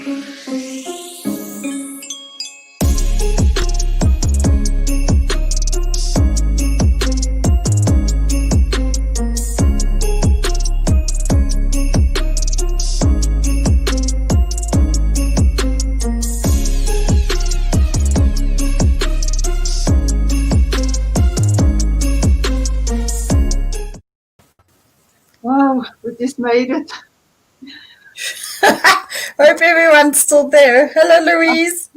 Wow, we just made it. Hope everyone's still there. Hello, Louise.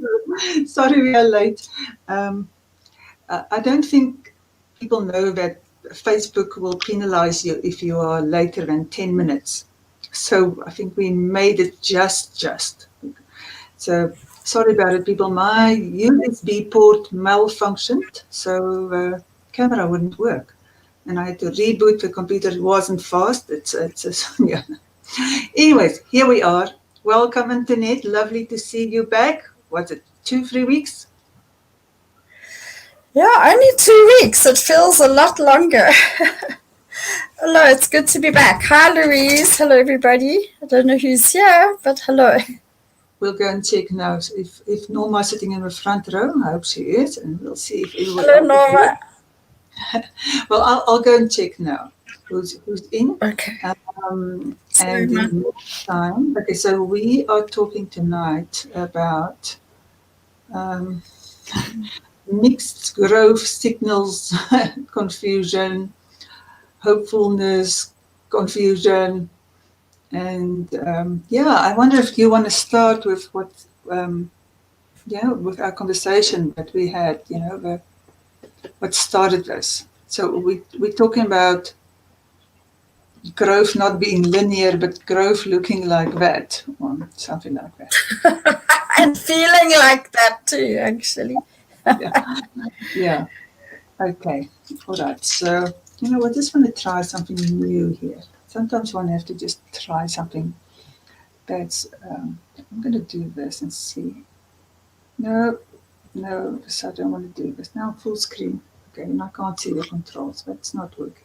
Sorry we are late. I don't think people know that Facebook will penalize you if you are later than 10 minutes. So I think we made it just. So sorry about it, people. My USB port malfunctioned, so camera wouldn't work. And I had to reboot the computer. It wasn't fast. Yeah. Anyways, here we are. Welcome, Antoinette. Lovely to see you back. What's it, 2-3 weeks? Yeah, only 2 weeks. It feels a lot longer. Hello, it's good to be back. Hi, Louise. Hello, everybody. I don't know who's here, but hello. We'll go and check now. If Norma's sitting in the front row, I hope she is, and we'll see if everyone Hello, Norma. Well, I'll go and check now. Who's in? Okay. And in the meantime, okay, so we are talking tonight about mixed growth signals, confusion, hopefulness, confusion, and I wonder if you want to start with what, with our conversation that we had, what started this. So we're talking about growth not being linear, but growth looking like that, or something like that. And feeling like that too, actually. Yeah. Okay. All right. So, I just want to try something new here. Sometimes one has to just try something that's, I'm going to do this and see. No, so I don't want to do this. Now full screen. Okay, and I can't see the controls, but it's not working.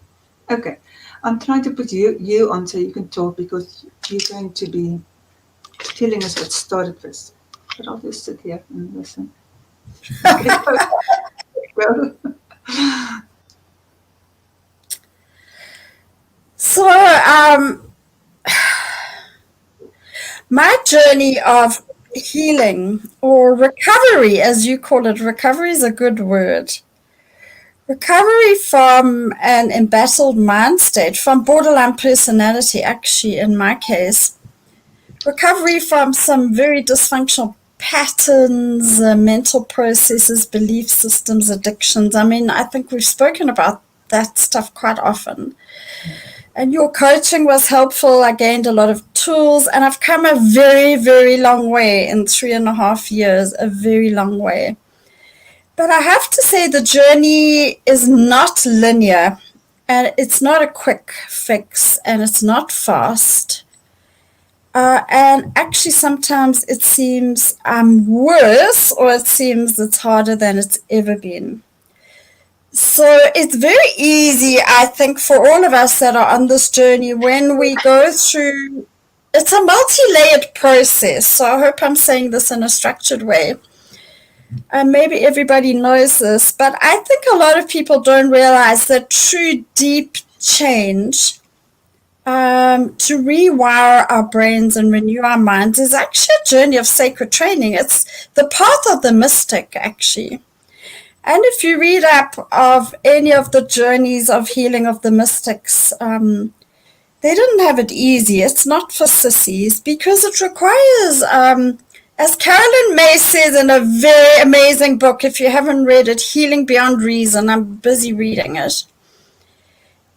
Okay, I'm trying to put you on so you can talk, because you're going to be telling us what started this. But I'll just sit here and listen. Okay, go. So, my journey of healing, or recovery, as you call it, recovery is a good word. Recovery from an embattled mind state, from borderline personality, actually, in my case. Recovery from some very dysfunctional patterns, mental processes, belief systems, addictions. I mean, I think we've spoken about that stuff quite often. And your coaching was helpful. I gained a lot of tools, and I've come a very, very long way in 3.5 years, a very long way. But I have to say the journey is not linear, and it's not a quick fix, and it's not fast. And actually sometimes it seems I'm worse, or it seems it's harder than it's ever been. So it's very easy, I think, for all of us that are on this journey, when we go through, it's a multi-layered process. So I hope I'm saying this in a structured way. Maybe everybody knows this, but I think a lot of people don't realize that true deep change, to rewire our brains and renew our minds, is actually a journey of sacred training. It's the path of the mystic, actually. And if you read up of any of the journeys of healing of the mystics, they didn't have it easy. It's not for sissies, because it requires, as Carolyn May says in a very amazing book, if you haven't read it, Healing Beyond Reason, I'm busy reading it,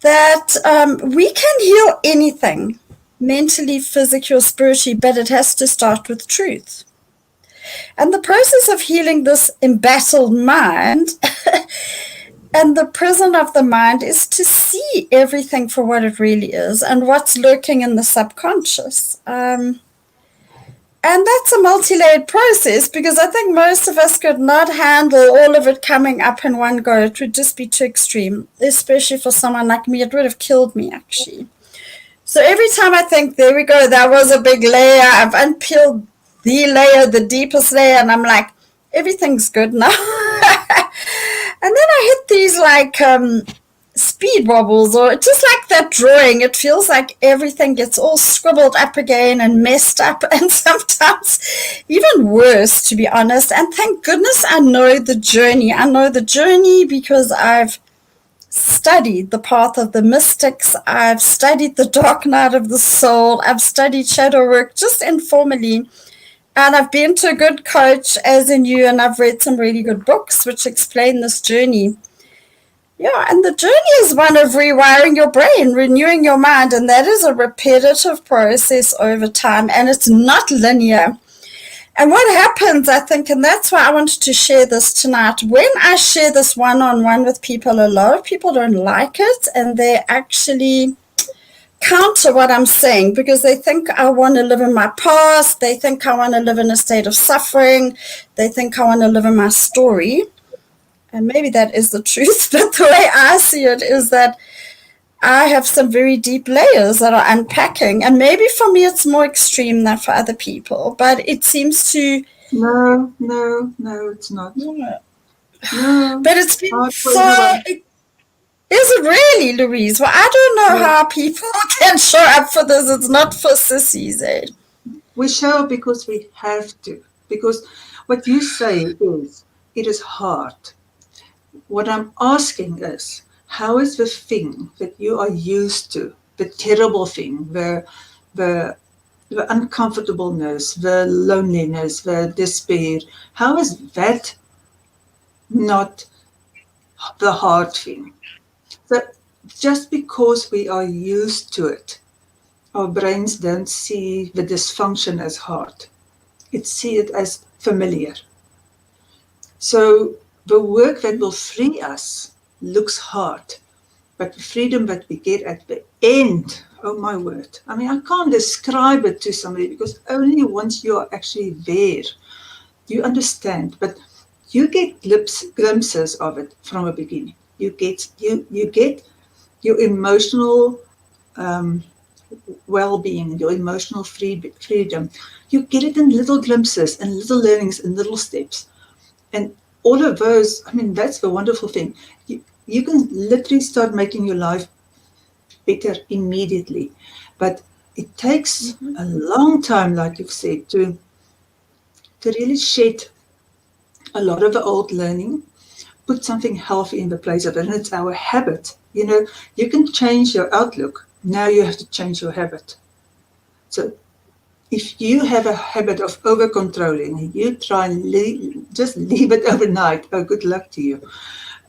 that we can heal anything, mentally, physically, or spiritually, but it has to start with truth. And the process of healing this embattled mind and the prison of the mind is to see everything for what it really is and what's lurking in the subconscious. And that's a multi-layered process, because I think most of us could not handle all of it coming up in one go. It would just be too extreme, especially for someone like me. It would have killed me, actually. So every time I think, there we go, that was a big layer, I've unpeeled the layer, the deepest layer, and I'm like, everything's good now. And then I hit these like speed wobbles, or just like that drawing. It feels like everything gets all scribbled up again and messed up, and sometimes even worse, to be honest. And thank goodness I know the journey. I know the journey because I've studied the path of the mystics. I've studied the dark night of the soul. I've studied shadow work just informally. And I've been to a good coach, as in you, and I've read some really good books which explain this journey. Yeah, and the journey is one of rewiring your brain, renewing your mind, and that is a repetitive process over time, and it's not linear. And what happens, I think, and that's why I wanted to share this tonight, when I share this one-on-one with people, a lot of people don't like it, and they actually counter what I'm saying because they think I want to live in my past, they think I want to live in a state of suffering, they think I want to live in my story. And maybe that is the truth, but the way I see it is that I have some very deep layers that are unpacking. And maybe for me it's more extreme than for other people, but it seems to... No, it's not. Yeah. No. But it's been so... Is it really, Louise? Well, I don't know how people can show up for this. It's not for sissies, eh? We show up because we have to. Because what you say is, it is hard. What I'm asking is, how is the thing that you are used to, the terrible thing, the uncomfortableness, the loneliness, the despair, how is that not the hard thing? So just because we are used to it, our brains don't see the dysfunction as hard. It see it as familiar. So the work that will free us looks hard, but the freedom that we get at the end, oh my word. I mean, I can't describe it to somebody because only once you are actually there, you understand. But you get glimpses of it from the beginning. You get your emotional well-being, your emotional freedom. You get it in little glimpses and little learnings and little steps. And all of those, I mean, that's the wonderful thing. You can literally start making your life better immediately. But it takes a long time, like you've said, to really shed a lot of the old learning, put something healthy in the place of it. And it's our habit. You know, you can change your outlook. Now you have to change your habit. So if you have a habit of over-controlling, you try and just leave it overnight. Oh, good luck to you.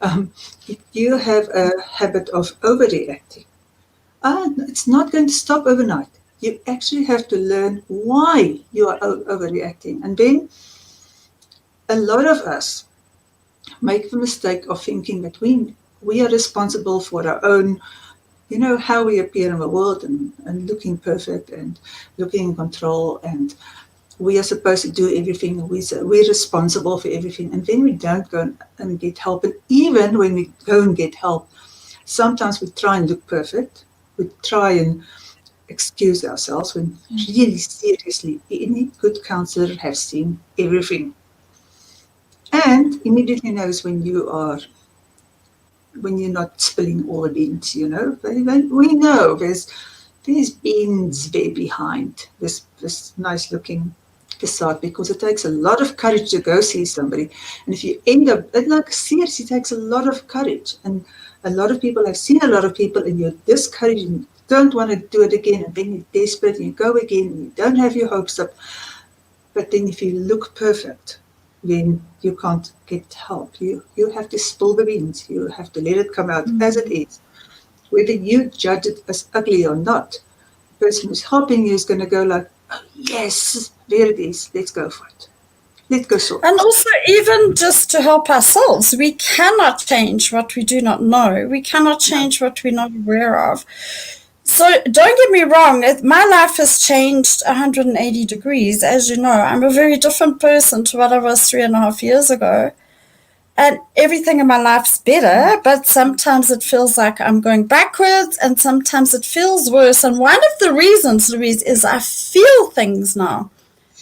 If you have a habit of overreacting, it's not going to stop overnight. You actually have to learn why you are overreacting. And then a lot of us make the mistake of thinking that we are responsible for our own, you know, how we appear in the world and looking perfect and looking in control, and we are supposed to do everything. We're responsible for everything, and then we don't go and get help. And even when we go and get help, sometimes we try and look perfect. We try and excuse ourselves when really seriously any good counselor has seen everything and immediately knows when you're not spilling all the beans, you know. We know there's beans there behind this nice looking facade, because it takes a lot of courage to go see somebody. And if you end up, like seriously, it takes a lot of courage. And a lot of people, I've seen a lot of people, and you're discouraged and don't want to do it again, and then you're desperate and you go again and you don't have your hopes up. But then if you look perfect, then you can't get help. You have to spill the beans. You have to let it come out as it is. Whether you judge it as ugly or not, the person who's helping you is going to go like, oh, yes, there it is. Let's go for it. Let's go sort. And also, even just to help ourselves, we cannot change what we do not know. We cannot change what we're not aware of. So don't get me wrong, my life has changed 180 degrees. As you know, I'm a very different person to what I was 3.5 years ago. And everything in my life's better, but sometimes it feels like I'm going backwards, and sometimes it feels worse. And one of the reasons, Louise, is I feel things now.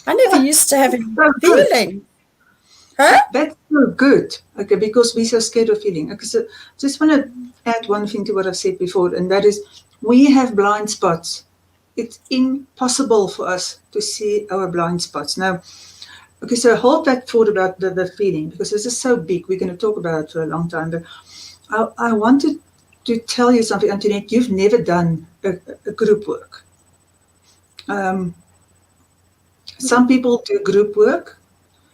I never used to have any So good. feeling. Huh? That's so good. Okay, because we're so scared of feeling. Okay, so just want to add one thing to what I've said before, and that is we have blind spots. It's impossible for us to see our blind spots. Now, okay, so hold that thought about the feeling, because this is so big. We're going to talk about it for a long time. But I wanted to tell you something, Antoinette. You've never done a group work. Um, some people do group work.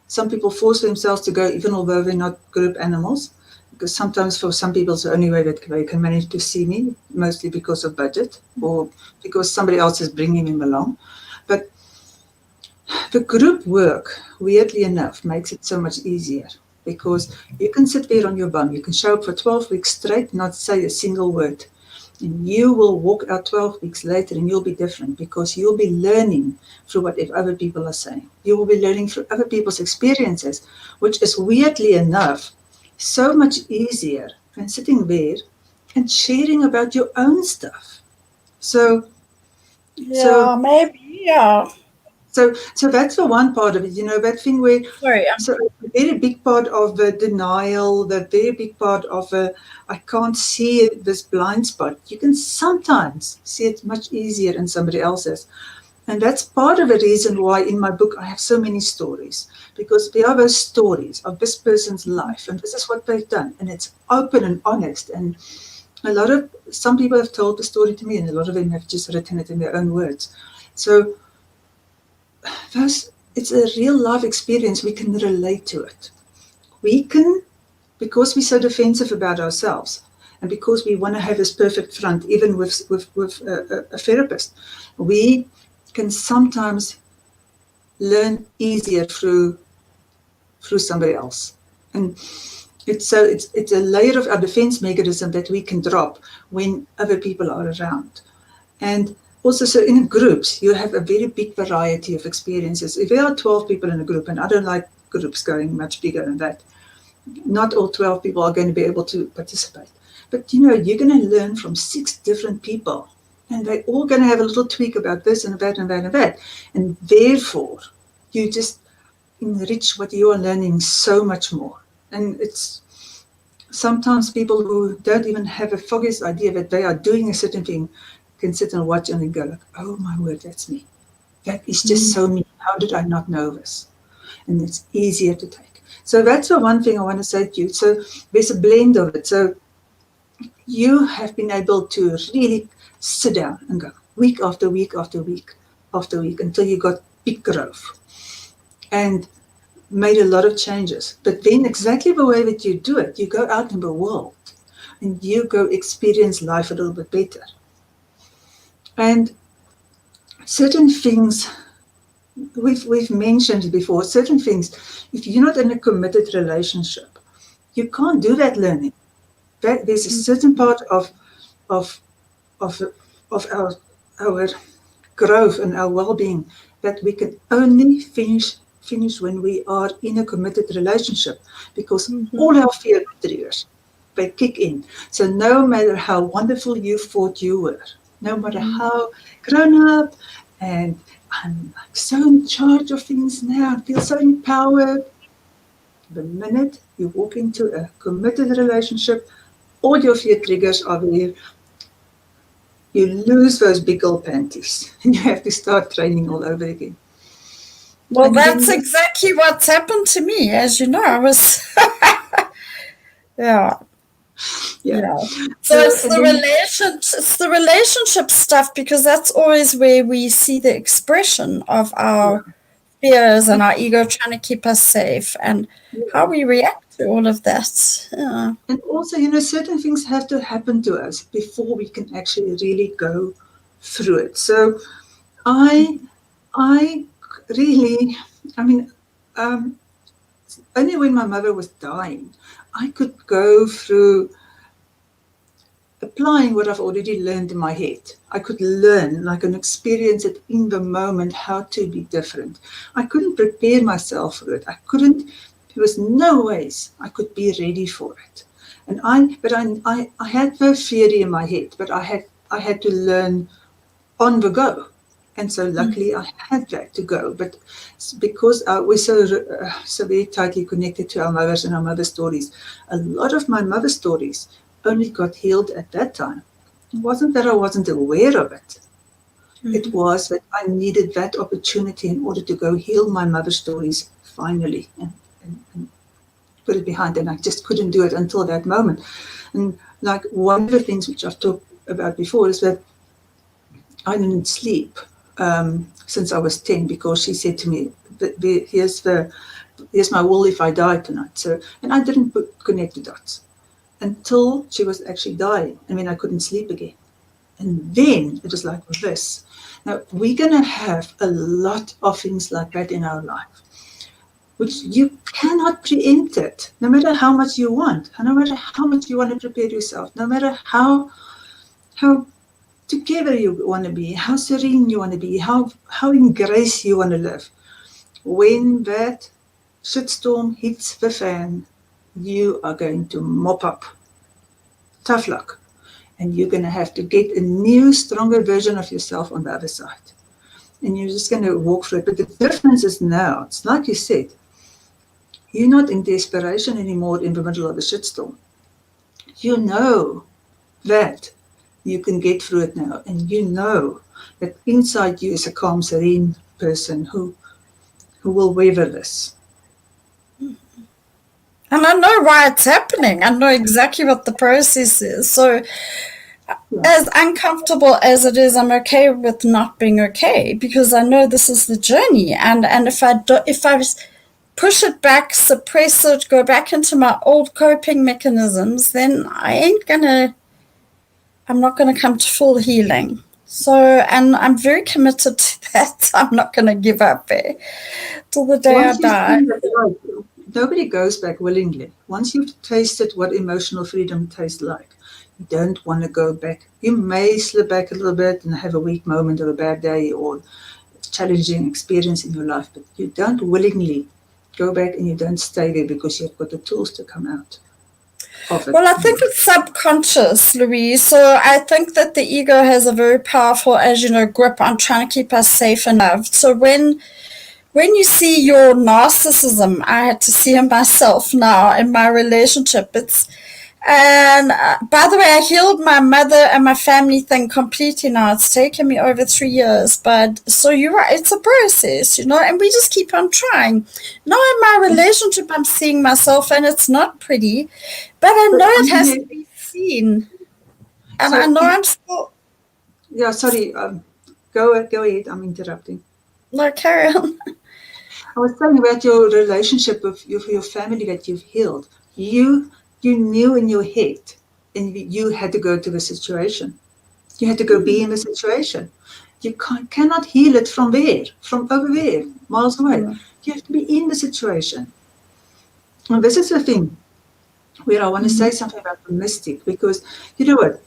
Some people force themselves to go, even although they're not group animals, because sometimes for some people it's the only way that they can manage to see me, mostly because of budget or because somebody else is bringing them along. But the group work, weirdly enough, makes it so much easier, because you can sit there on your bum, you can show up for 12 weeks straight, not say a single word. And you will walk out 12 weeks later and you'll be different, because you'll be learning through what other people are saying. You will be learning through other people's experiences, which is weirdly enough so much easier than sitting there and sharing about your own stuff. So, Yeah, so, maybe. Yeah. so that's the one part of it, that thing where, Sorry. so a very big part of the denial, the very big part of I can't see this blind spot. You can sometimes see it much easier in somebody else's. And that's part of the reason why in my book I have so many stories, because there are those stories of this person's life and this is what they've done. And it's open and honest. And some people have told the story to me, and a lot of them have just written it in their own words. So it's a real life experience. We can relate to it. We can, because we're so defensive about ourselves, and because we want to have this perfect front, even with a therapist, we can sometimes learn easier through somebody else. And it's a layer of our defense mechanism that we can drop when other people are around. And also, so in groups, you have a very big variety of experiences. If there are 12 people in a group, and I don't like groups going much bigger than that, not all 12 people are going to be able to participate. But you're going to learn from 6 different people, and they're all going to have a little tweak about this and that and that and that. And therefore, you just enrich what you are learning so much more. And it's sometimes people who don't even have a foggiest idea that they are doing a certain thing can sit and watch and go like, oh my word, that's me. That is just so me. How did I not know this? And it's easier to take. So that's the one thing I want to say to you. So there's a blend of it. So you have been able to really sit down and go week after week after week after week until you got big growth and made a lot of changes. But then exactly the way that you do it, you go out in the world and you go experience life a little bit better. And certain things we've mentioned before, certain things, if you're not in a committed relationship, you can't do that learning. There's a certain part of of of of our growth and our well-being that we can only finish when we are in a committed relationship, because all our fear triggers, they kick in. So no matter how wonderful you thought you were, no matter how grown up and I'm like so in charge of things now, I feel so empowered. The minute you walk into a committed relationship, all your fear triggers are there. You lose those big old panties and you have to start training all over again. Well, And then that's exactly what's happened to me. As you know, I was, yeah. yeah. Yeah. So So it's and then it's the relationship stuff, because that's always where we see the expression of yeah, our fears and our ego trying to keep us safe, and how yeah. we react to all of that. Yeah. And also, certain things have to happen to us before we can actually really go through it. So I I really, I mean, um, only when my mother was dying, I could go through applying what I've already learned in my head. I could learn and I can experience it in the moment how to be different. I couldn't prepare myself for it. There was no ways I could be ready for it. And I had no theory in my head, but I had to learn on the go. And so luckily I had that to go. But because we're so very tightly connected to our mothers and our mother stories, a lot of my mother stories only got healed at that time. It wasn't that I wasn't aware of it. It was that I needed that opportunity in order to go heal my mother stories finally and put it behind. And I just couldn't do it until that moment. And like one of the things which I've talked about before is that I didn't sleep since I was 10 because she said to me, here's my will if I die tonight. So, and I didn't connect the dots until she was actually dying. I mean, I couldn't sleep again. And then it was like this. Now, we're going to have a lot of things like that in our life, which you cannot preempt it, no matter how much you want, no matter how much you want to prepare yourself, no matter how together you want to be, how serene you want to be, how in grace you want to live. When that shitstorm hits the fan, you are going to mop up. Tough luck. And you're going to have to get a new, stronger version of yourself on the other side. And you're just going to walk through it. But the difference is now, it's like you said, you're not in desperation anymore in the middle of a shitstorm. You know that you can get through it now. And you know that inside you is a calm, serene person who will weather this. And I know why it's happening. I know exactly what the process is. So as uncomfortable as it is, I'm okay with not being okay because I know this is the journey. And if I push it back, suppress it, go back into my old coping mechanisms, then I'm not gonna come to full healing. So, and I'm very committed to that. I'm not gonna give up there till the day I die. Nobody goes back willingly. Once you've tasted what emotional freedom tastes like, you don't want to go back. You may slip back a little bit and have a weak moment or a bad day or a challenging experience in your life, but you don't willingly go back and you don't stay there because you've got the tools to come out of it. Well, I think it's subconscious, Louise. So I think that the ego has a very powerful, as you know, grip on trying to keep us safe and loved. So when you see your narcissism, I had to see it myself now in my relationship. And by the way, I healed my mother and my family thing completely now. It's taken me over 3 years, but so you're right, it's a process, and we just keep on trying. Now in my relationship, I'm seeing myself, and it's not pretty, but I know it has to be seen, and so, I know I'm still. Yeah, sorry. Go ahead. I'm interrupting. No, carry on. I was telling about your relationship with your family that you've healed. You knew in your head, and you had to go to the situation. You had to go be in the situation. You cannot heal it from there, from over there, miles away. You have to be in the situation. And this is the thing where I want to say something about the mystic, because you know what?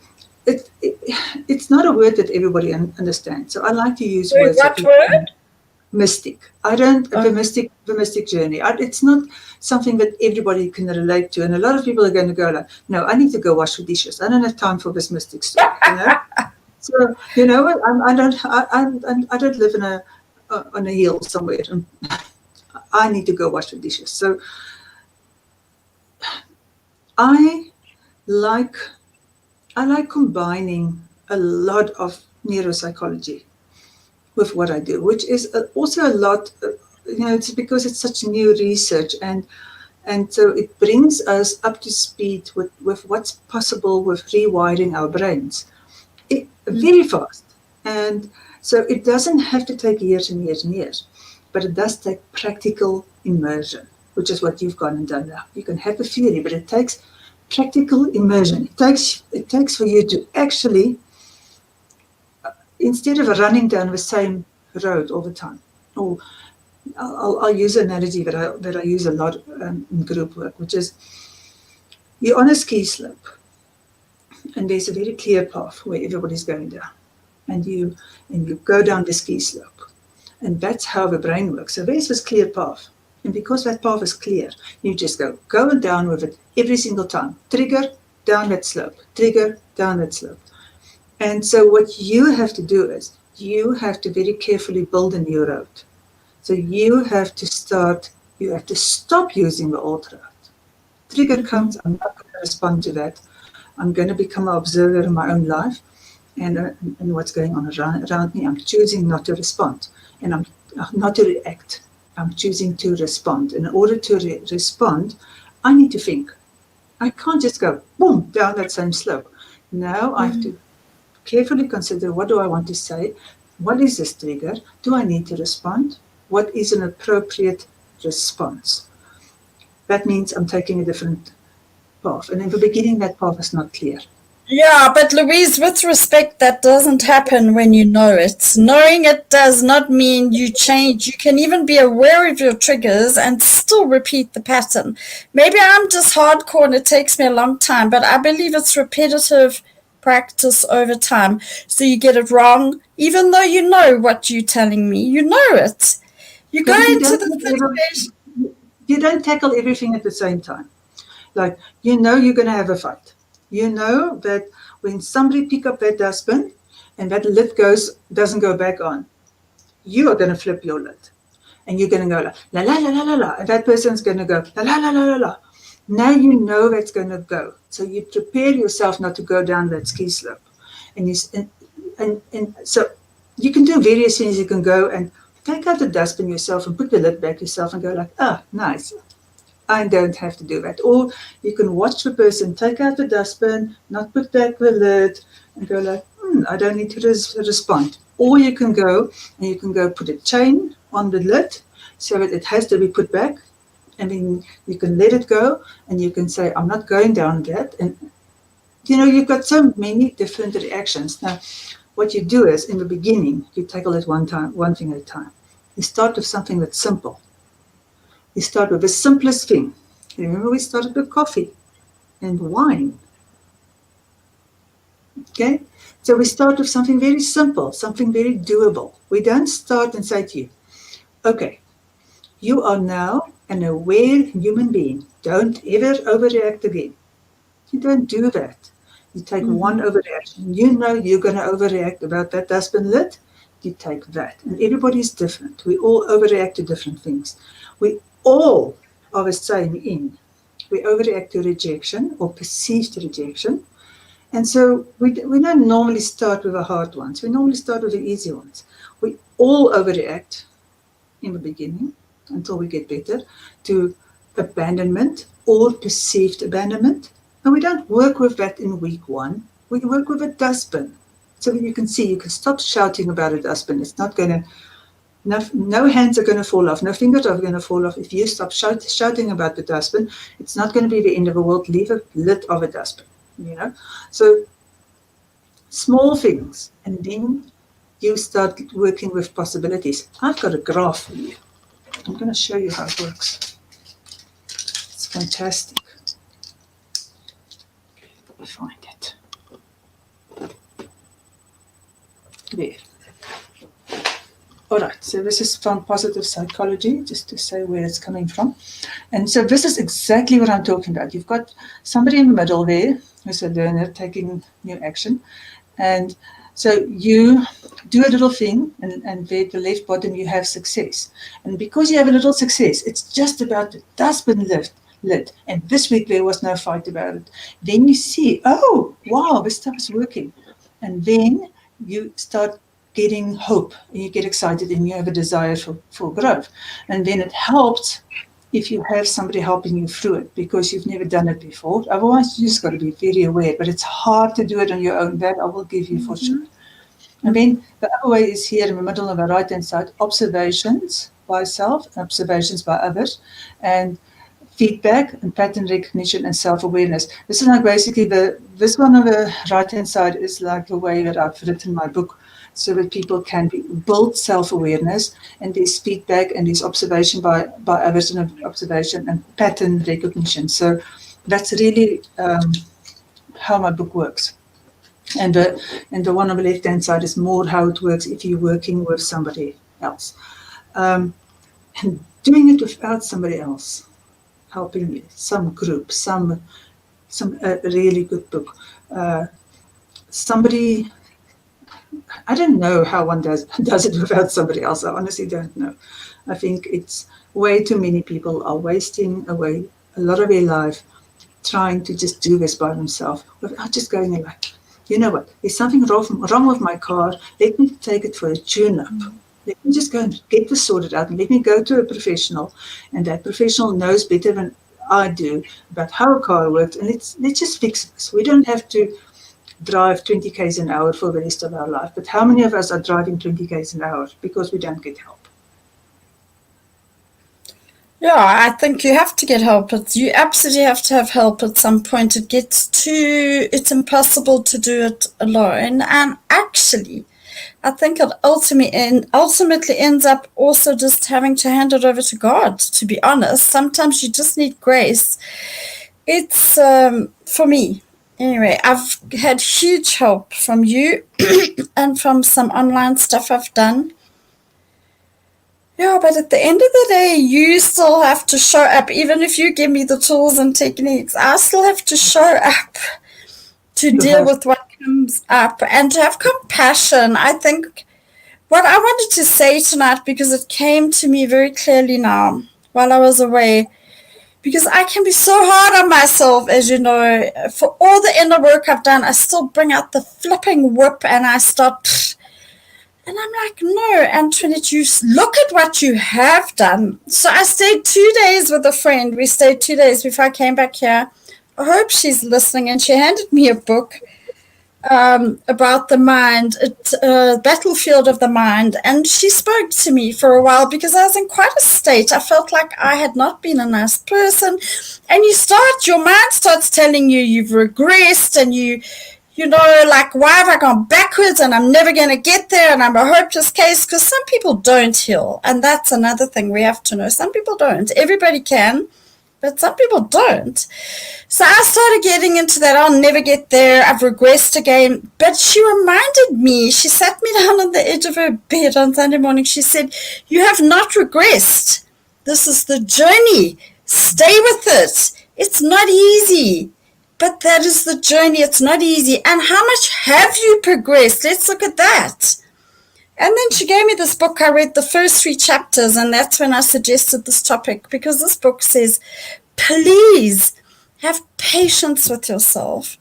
It's not a word that everybody understands. So I like to use words. What word? Mystic. I don't, the mystic journey. It's not something that everybody can relate to. And a lot of people are going to go like, no, I need to go wash the dishes. I don't have time for this mystic stuff, So, I don't live on a hill somewhere. And I need to go wash the dishes. So I like combining a lot of neuropsychology with what I do, which is also a lot, it's because it's such new research, and so it brings us up to speed with what's possible with rewiring our brains very fast. And so it doesn't have to take years and years and years, but it does take practical immersion, which is what you've gone and done now. You can have the theory, but it takes practical immersion. It takes for you to actually, instead of running down the same road all the time, or I'll use an analogy that I use a lot in group work, which is you're on a ski slope, and there's a very clear path where everybody's going down, and you go down the ski slope, and that's how the brain works. So there's this clear path, and because that path is clear, you just go down with it every single time. Trigger down that slope, trigger down that slope. And so what you have to do is you have to very carefully build a new road. So you have to stop using the old road. Trigger comes, I'm not going to respond to that. I'm going to become an observer in my own life and what's going on around me. I'm choosing not to respond, and I'm not to react. I'm choosing to respond. In order to respond, I need to think. I can't just go boom down that same slope. Now I have to carefully consider, what do I want to say? What is this trigger? Do I need to respond? What is an appropriate response? That means I'm taking a different path. And in the beginning, that path is not clear. Yeah, but Louise, with respect, that doesn't happen when you know it. Knowing it does not mean you change. You can even be aware of your triggers and still repeat the pattern. Maybe I'm just hardcore and it takes me a long time, but I believe it's repetitive practice over time. So you get it wrong, even though you know what you're telling me. You know it. You go But into the situation. you don't tackle everything at the same time. Like, you're going to have a fight. You know that when somebody pick up that dustbin and that lid doesn't go back on, you are going to flip your lid. And you're going to go la la la la la la. And that person's going to go la la la la la la. Now you know that's going to go. So you prepare yourself not to go down that ski slope. And so you can do various things. You can go and take out the dustbin yourself and put the lid back yourself and go like, nice. I don't have to do that. Or you can watch the person take out the dustbin, not put back the lid, and go like, I don't need to respond. Or you can go put a chain on the lid so that it has to be put back. And then you can let it go and you can say, I'm not going down that. And, you've got so many different reactions. Now, what you do is, in the beginning, you tackle it one thing at a time. You start with something that's simple. You start with the simplest thing. Remember, we started with coffee and wine. Okay? So we start with something very simple, something very doable. We don't start and say to you, okay, you are now an aware human being. Don't ever overreact again. You don't do that. You take one overreaction. You know you're going to overreact about that dustbin lid. You take that. And everybody's different. We all overreact to different things. We all are the same in. We overreact to rejection or perceived rejection. And so we don't normally start with the hard ones. We normally start with the easy ones. We all overreact in the beginning until we get better to abandonment or perceived abandonment. And we don't work with that in week one. We work with a dustbin. So you can see, you can stop shouting about a dustbin. It's not going to, no hands are going to fall off, no fingers are going to fall off. If you stop shouting about the dustbin, it's not going to be the end of the world. Leave a lid of a dustbin, So small things, and then you start working with possibilities. I've got a graph for you. I'm going to show you how it works. It's fantastic. Let me find it. There. All right, so this is from positive psychology, just to say where it's coming from. And so this is exactly what I'm talking about. You've got somebody in the middle there who's a learner taking new action. And so you do a little thing, and there at the left bottom you have success. And because you have a little success, it's just about the dustbin lid. And this week there was no fight about it. Then you see, oh, wow, this stuff is working. And then you start getting hope, and you get excited, and you have a desire for growth. And then it helps if you have somebody helping you through it, because you've never done it before. Otherwise, you just got to be very aware. But it's hard to do it on your own. That I will give you for sure. And then the other way is here in the middle of the right-hand side, observations by self, observations by others, and feedback and pattern recognition and self-awareness. This is like basically this one on the right-hand side is like the way that I've written my book, so that people can build self-awareness, and there's feedback and there's observation by others and observation and pattern recognition. So that's really how my book works. And the one on the left-hand side is more how it works if you're working with somebody else. And doing it without somebody else helping you, some group, some really good book. Somebody I don't know how one does it without somebody else. I honestly don't know. I think it's way too many people are wasting away a lot of their life trying to just do this by themselves without just going in like, you know what, there's something wrong with my car. Let me take it for a tune-up. Let me just go and get this sorted out and let me go to a professional. And that professional knows better than I do about how a car works. And let's just fix this. We don't have to drive 20 k's an hour for the rest of our life. But how many of us are driving 20 k's an hour because we don't get help? Yeah, I think you have to get help. You absolutely have to have help at some point. It's impossible to do it alone. And actually, I think it ultimately ends up also just having to hand it over to God, to be honest. Sometimes you just need grace. It's, for me, anyway, I've had huge help from you and from some online stuff I've done. Yeah, but at the end of the day, you still have to show up. Even if you give me the tools and techniques, I still have to show up to deal with what comes up and to have compassion. I think what I wanted to say tonight, because it came to me very clearly now while I was away, because I can be so hard on myself, as you know. For all the inner work I've done, I still bring out the flipping whip and I start. And I'm like, no, Antoinette, you look at what you have done. So I stayed 2 days with a friend. We stayed 2 days before I came back here. I hope she's listening. And she handed me a book about the mind, Battlefield of the Mind. And she spoke to me for a while because I was in quite a state. I felt like I had not been a nice person. And your mind starts telling you you've regressed and you know, like, why have I gone backwards and I'm never going to get there and I'm a hopeless case? Because some people don't heal. And that's another thing we have to know. Some people don't. Everybody can, but some people don't. So I started getting into that. I'll never get there. I've regressed again. But she reminded me, she sat me down on the edge of her bed on Sunday morning. She said, you have not regressed. This is the journey. Stay with it. It's not easy. But that is the journey. It's not easy. And how much have you progressed? Let's look at that. And then she gave me this book. I read the first 3 chapters, and that's when I suggested this topic, because this book says, please have patience with yourself.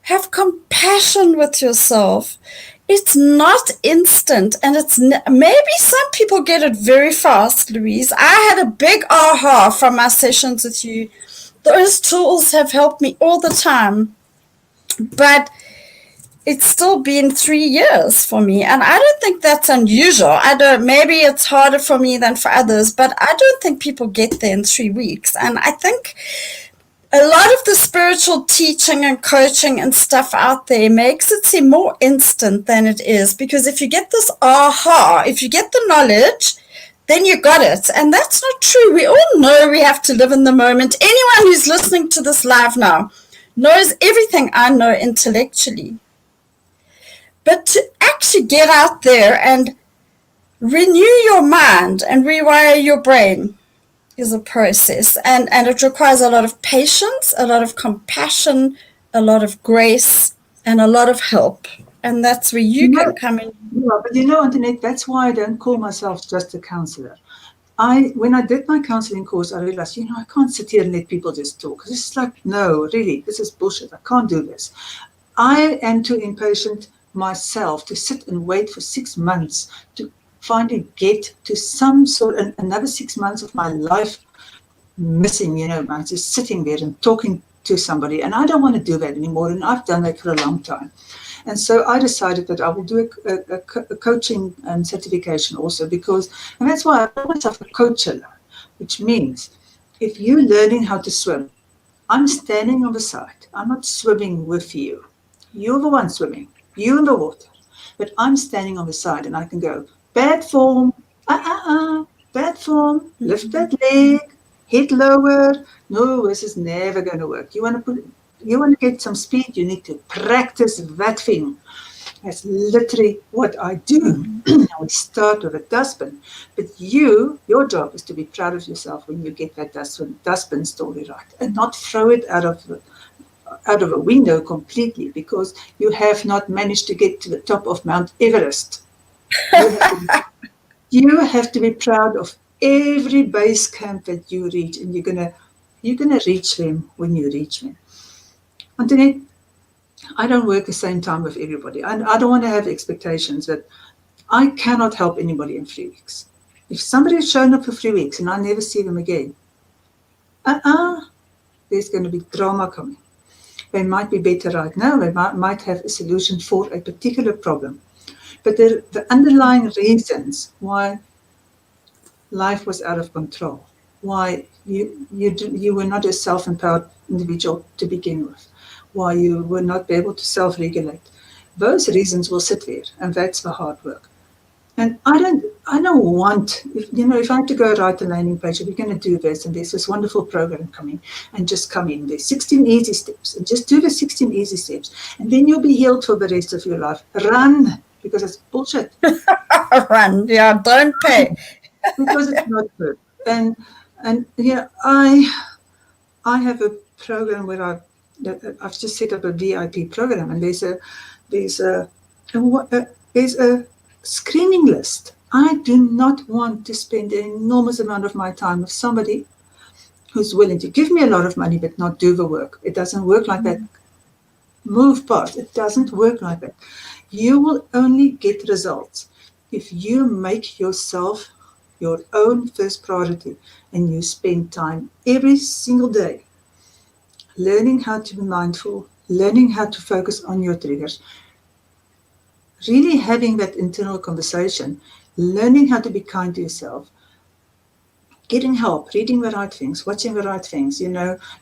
Have compassion with yourself. It's not instant, and maybe some people get it very fast, Louise. I had a big aha from my sessions with you. Those tools have helped me all the time, but it's still been 3 years for me, and I don't think that's unusual. Maybe it's harder for me than for others, but I don't think people get there in 3 weeks. And I think a lot of the spiritual teaching and coaching and stuff out there makes it seem more instant than it is, because if you get this aha, if you get the knowledge, then you got it. And that's not true. We all know we have to live in the moment. Anyone who's listening to this live now knows everything I know intellectually. But to actually get out there and renew your mind and rewire your brain is a process. And it requires a lot of patience, a lot of compassion, a lot of grace, and a lot of help. And that's where you can come in. Yeah, but you know, Antoinette, that's why I don't call myself just a counselor. When I did my counseling course, I realized, I can't sit here and let people just talk. It's like, no, really, this is bullshit. I can't do this. I am too impatient myself to sit and wait for 6 months to finally get to some sort of another 6 months of my life missing, I'm just sitting there and talking to somebody. And I don't want to do that anymore. And I've done that for a long time. And so I decided that I will do a coaching certification also, and that's why I call myself a coacher, which means if you're learning how to swim, I'm standing on the side. I'm not swimming with you. You're the one swimming. You're in the water. But I'm standing on the side and I can go, bad form, bad form, lift that leg, head lower. No, this is never going to work. You want to get some speed, you need to practice that thing. That's literally what I do. I start with a dustbin. But your job is to be proud of yourself when you get that dustbin story right, and not throw it out out of a window completely because you have not managed to get to the top of Mount Everest. You have to be proud of every base camp that you reach, and you're gonna reach them when you reach them. Antoinette, I don't work the same time with everybody. I don't want to have expectations that I cannot help anybody in 3 weeks. If somebody has shown up for 3 weeks and I never see them again, there's going to be drama coming. They might be better right now. They might have a solution for a particular problem. But the underlying reasons why life was out of control, why you were not a self-empowered individual to begin with, why you were not able to self-regulate, those reasons will sit there, and that's the hard work. And I don't want, if I have to go write a landing page, if you're going to do this, and there's this wonderful program coming, and just come in, there's 16 easy steps, and just do the 16 easy steps, and then you'll be healed for the rest of your life. Run, because it's bullshit. Run, yeah, don't pay. Because it's not good. And I have a program where I've just set up a VIP program, and there's a screening list. I do not want to spend an enormous amount of my time with somebody who's willing to give me a lot of money but not do the work. It doesn't work like that. Move past. It doesn't work like that. You will only get results if you make yourself your own first priority and you spend time every single day learning how to be mindful, learning how to focus on your triggers, really having that internal conversation, learning how to be kind to yourself, getting help, reading the right things, watching the right things,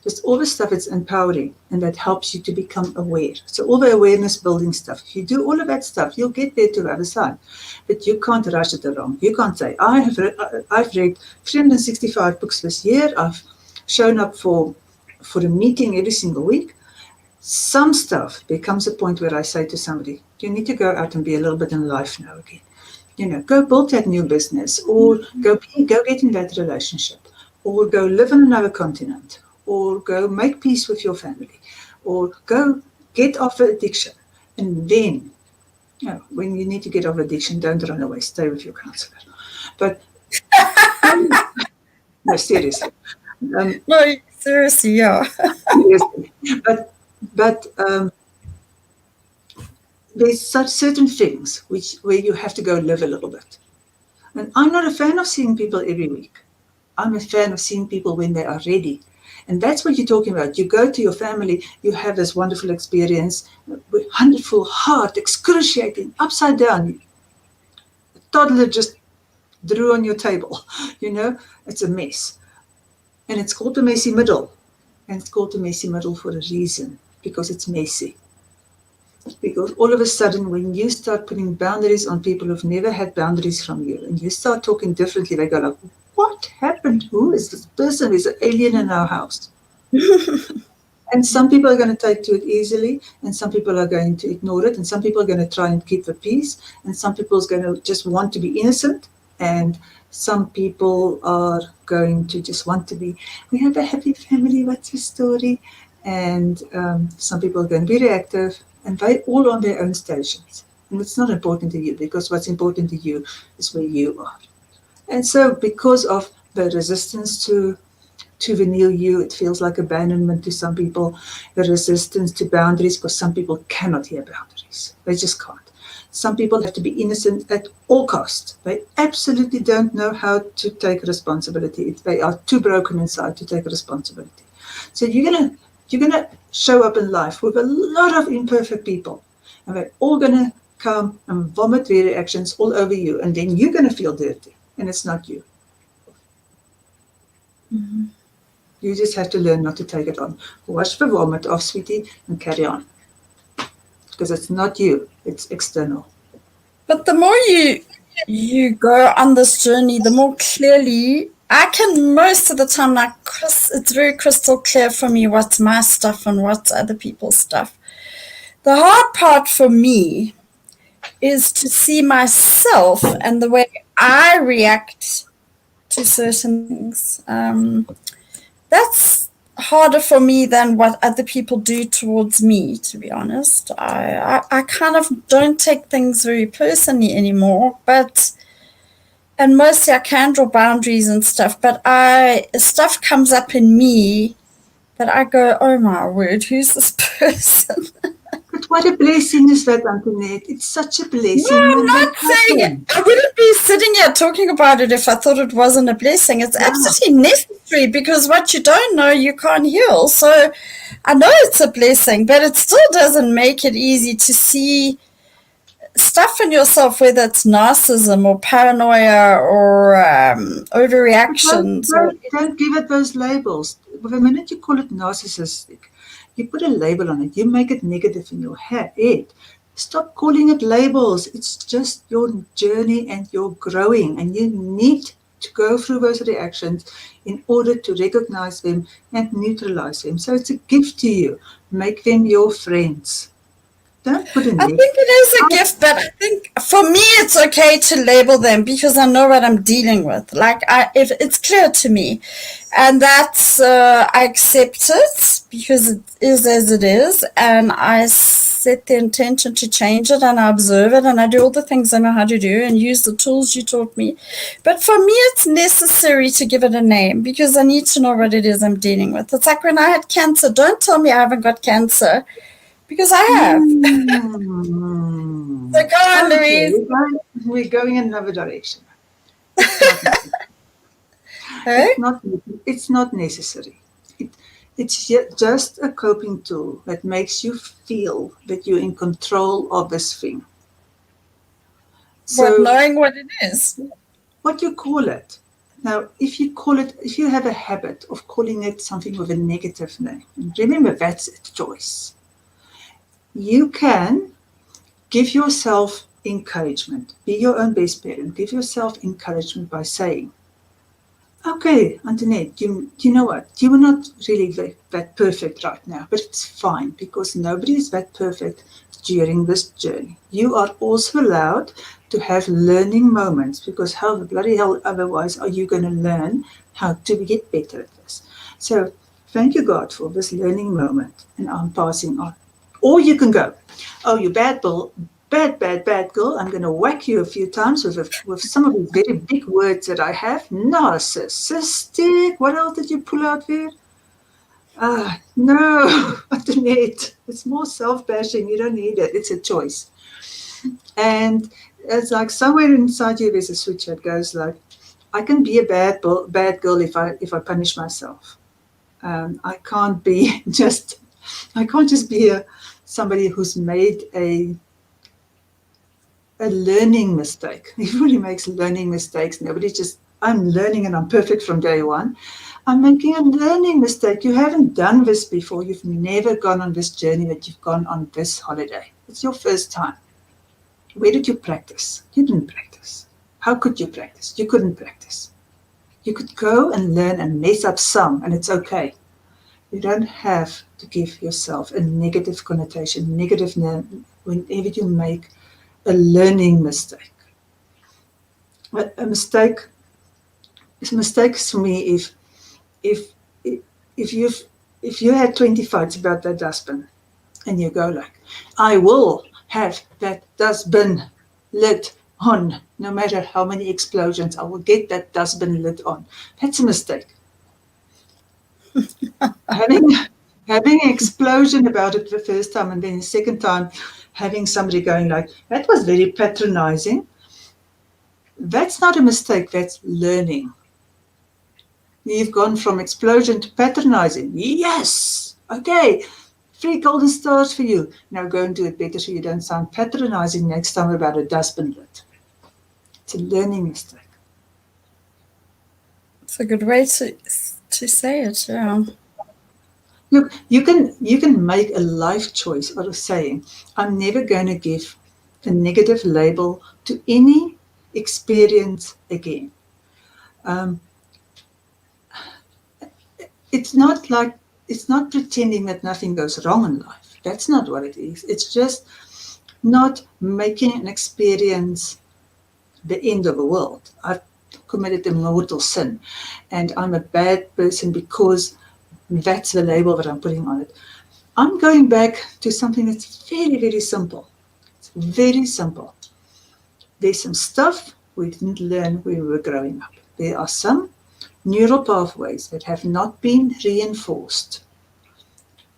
just all the stuff that's empowering and that helps you to become aware. So all the awareness building stuff, if you do all of that stuff, you'll get there to the other side. But you can't rush it along. You can't say, I've read 365 books this year. I've shown up for a meeting every single week. Some stuff, there comes a point where I say to somebody, you need to go out and be a little bit in life now again. Go build that new business, or go get in that relationship, or go live on another continent, or go make peace with your family, or go get off the addiction. And then, when you need to get off addiction, don't run away, stay with your counselor. But, no, seriously. No, seriously, yeah. Seriously. But there's such certain things where you have to go live a little bit. And I'm not a fan of seeing people every week. I'm a fan of seeing people when they are ready. And that's what you're talking about. You go to your family, you have this wonderful experience, wonderful, hard, excruciating, upside down. A toddler just drew on your table. It's a mess. And it's called the messy middle. And it's called the messy middle for a reason, because it's messy. Because all of a sudden, when you start putting boundaries on people who've never had boundaries from you, and you start talking differently, they go like, what happened? Who is this person? Is an alien in our house? And some people are going to take to it easily, and some people are going to ignore it, and some people are going to try and keep the peace, and some people are going to just want to be innocent, and some people are going to just want to be, we have a happy family, what's the story? And some people are going to be reactive, and they all on their own stations. And it's not important to you, because what's important to you is where you are. And so because of the resistance to the new you, it feels like abandonment to some people, the resistance to boundaries, because some people cannot hear boundaries. They just can't. Some people have to be innocent at all costs. They absolutely don't know how to take responsibility. They are too broken inside to take responsibility. So you're gonna show up in life with a lot of imperfect people, and they're all gonna come and vomit their reactions all over you, and then you're gonna feel dirty, and it's not you. Mm-hmm. You just have to learn not to take it on. Wash the vomit off, sweetie, and carry on. Because it's not you, it's external. But the more you go on this journey, the more clearly I can, most of the time, it's very crystal clear for me what's my stuff and what's other people's stuff. The hard part for me is to see myself and the way I react to certain things. harder for me than what other people do towards me, to be honest. I kind of don't take things very personally anymore, and mostly I can draw boundaries and stuff, but stuff comes up in me that I go, oh my word, who's this person? But what a blessing is that, Antoinette. It's such a No, blessing I'm when that not saying it. happens. I wouldn't be sitting here talking about it if I thought it wasn't a blessing. It's Yeah. absolutely necessary because what you don't know, you can't heal. So I know it's a blessing, but it still doesn't make it easy to see stuff in yourself, whether it's narcissism or paranoia or But don't, overreactions or don't, don't give it those labels. The minute you call it narcissistic, you put a label on it. You make it negative in your head. Stop calling it labels. It's just your journey and your growing. And you need to go through those reactions in order to recognize them and neutralize them. So it's a gift to you. Make them your friends. Don't put a I name. think it is a gift, but I think for me it's okay to label them because I know what I'm dealing with. Like it's clear to me, and that's I accept it because it is as it is, and I set the intention to change it, and I observe it, and I do all the things I know how to do, and use the tools you taught me. But for me, it's necessary to give it a name because I need to know what it is I'm dealing with. It's like when I had cancer. Don't tell me I haven't got cancer because I have. So Hmm. go on, Okay, Louise. we're going in another direction. It's not necessary. Hey? It's not necessary. It, it's just a coping tool that makes you feel that you're in control of this thing. What, So knowing what it is? what you call it. Now, if you have a habit of calling it something with a negative name, remember that's a choice. You can give yourself encouragement. Be your own best parent. Give yourself encouragement by saying, okay, Antoinette, you know what? You are not really that perfect right now, but it's fine because nobody is that perfect during this journey. You are also allowed to have learning moments because how the bloody hell otherwise are you going to learn how to get better at this? So thank you, God, for this learning moment, and I'm passing on. Or you can go, oh, you bad bull, bad girl. I'm going to whack you a few times with some of the very big words that I have. Narcissistic. What else did you pull out there? No, Antoinette. It's more self-bashing. You don't need it. It's a choice. And it's like somewhere inside you there's a switch that goes like, I can be a bad girl if I punish myself. I can't be just I can't just be somebody who's made a learning mistake. Everybody makes learning mistakes. Nobody just, I'm learning and I'm perfect from day one. I'm making a learning mistake. You haven't done this before. You've never gone on this journey that you've gone on this holiday. It's your first time. Where did you practice? You didn't practice. How could you practice? You couldn't practice. You could go and learn and mess up some, and it's okay. You don't have to give yourself a negative connotation, negative whenever you make a learning mistake. A mistake is mistakes for me if if you've if you had 20 fights about that dustbin and you go like, I will have that dustbin lid on, no matter how many explosions, I will get that dustbin lid on. That's a mistake. Having having an explosion about it the first time and then the second time having somebody going like, that was very patronizing. That's not a mistake, that's learning. You've gone from explosion to patronizing. Yes. Okay. 3 golden stars for you. Now go and do it better so you don't sound patronizing next time about a dustbin lid. It's a learning mistake. It's a good way to say it, yeah. Look, you can make a life choice out of saying, I'm never going to give a negative label to any experience again. Um, it's not like it's not pretending that nothing goes wrong in life. That's not what it is. It's just not making an experience the end of the world. I've committed a mortal sin and I'm a bad person because That's the label that I'm putting on it. I'm going back to something that's very, very simple. It's very simple. There's some stuff we didn't learn when we were growing up. There are some neural pathways that have not been reinforced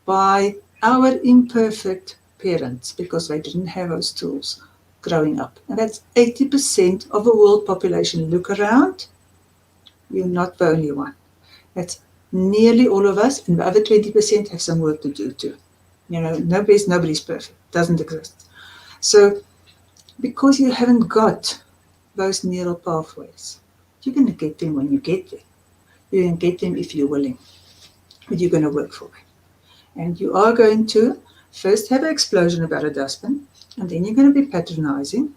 by our imperfect parents because they didn't have those tools growing up. And that's 80% of the world population. Look around, you're not the only one. That's nearly all of us, and the other 20% have some work to do too. Nobody's perfect, doesn't exist. So because you haven't got those neural pathways, you're going to get them when you get them. You're going to get them if you're willing, but you're going to work for them. And you are going to first have an explosion about a dustbin, and then you're going to be patronizing,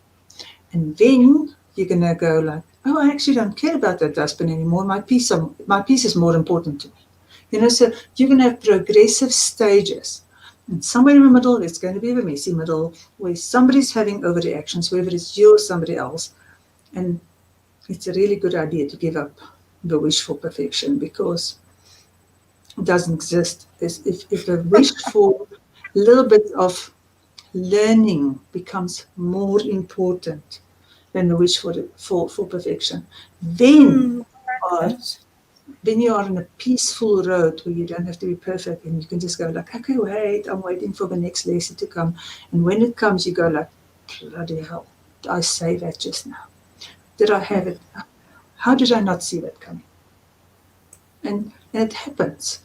and then you're going to go like, oh, I actually don't care about that dustbin anymore. My piece is more important to me. So you're going to have progressive stages. And somewhere in the middle, there's going to be the messy middle where somebody's having overreactions, whether it's you or somebody else. And it's a really good idea to give up the wish for perfection because it doesn't exist. If a wish for a little bit of learning becomes more important than the wish for perfection, then you are in a peaceful road where you don't have to be perfect and you can just go like, okay, wait, I'm waiting for the next lesson to come. And when it comes, you go like, bloody hell, did I say that just now? Did I have it? How did I not see that coming? And it happens.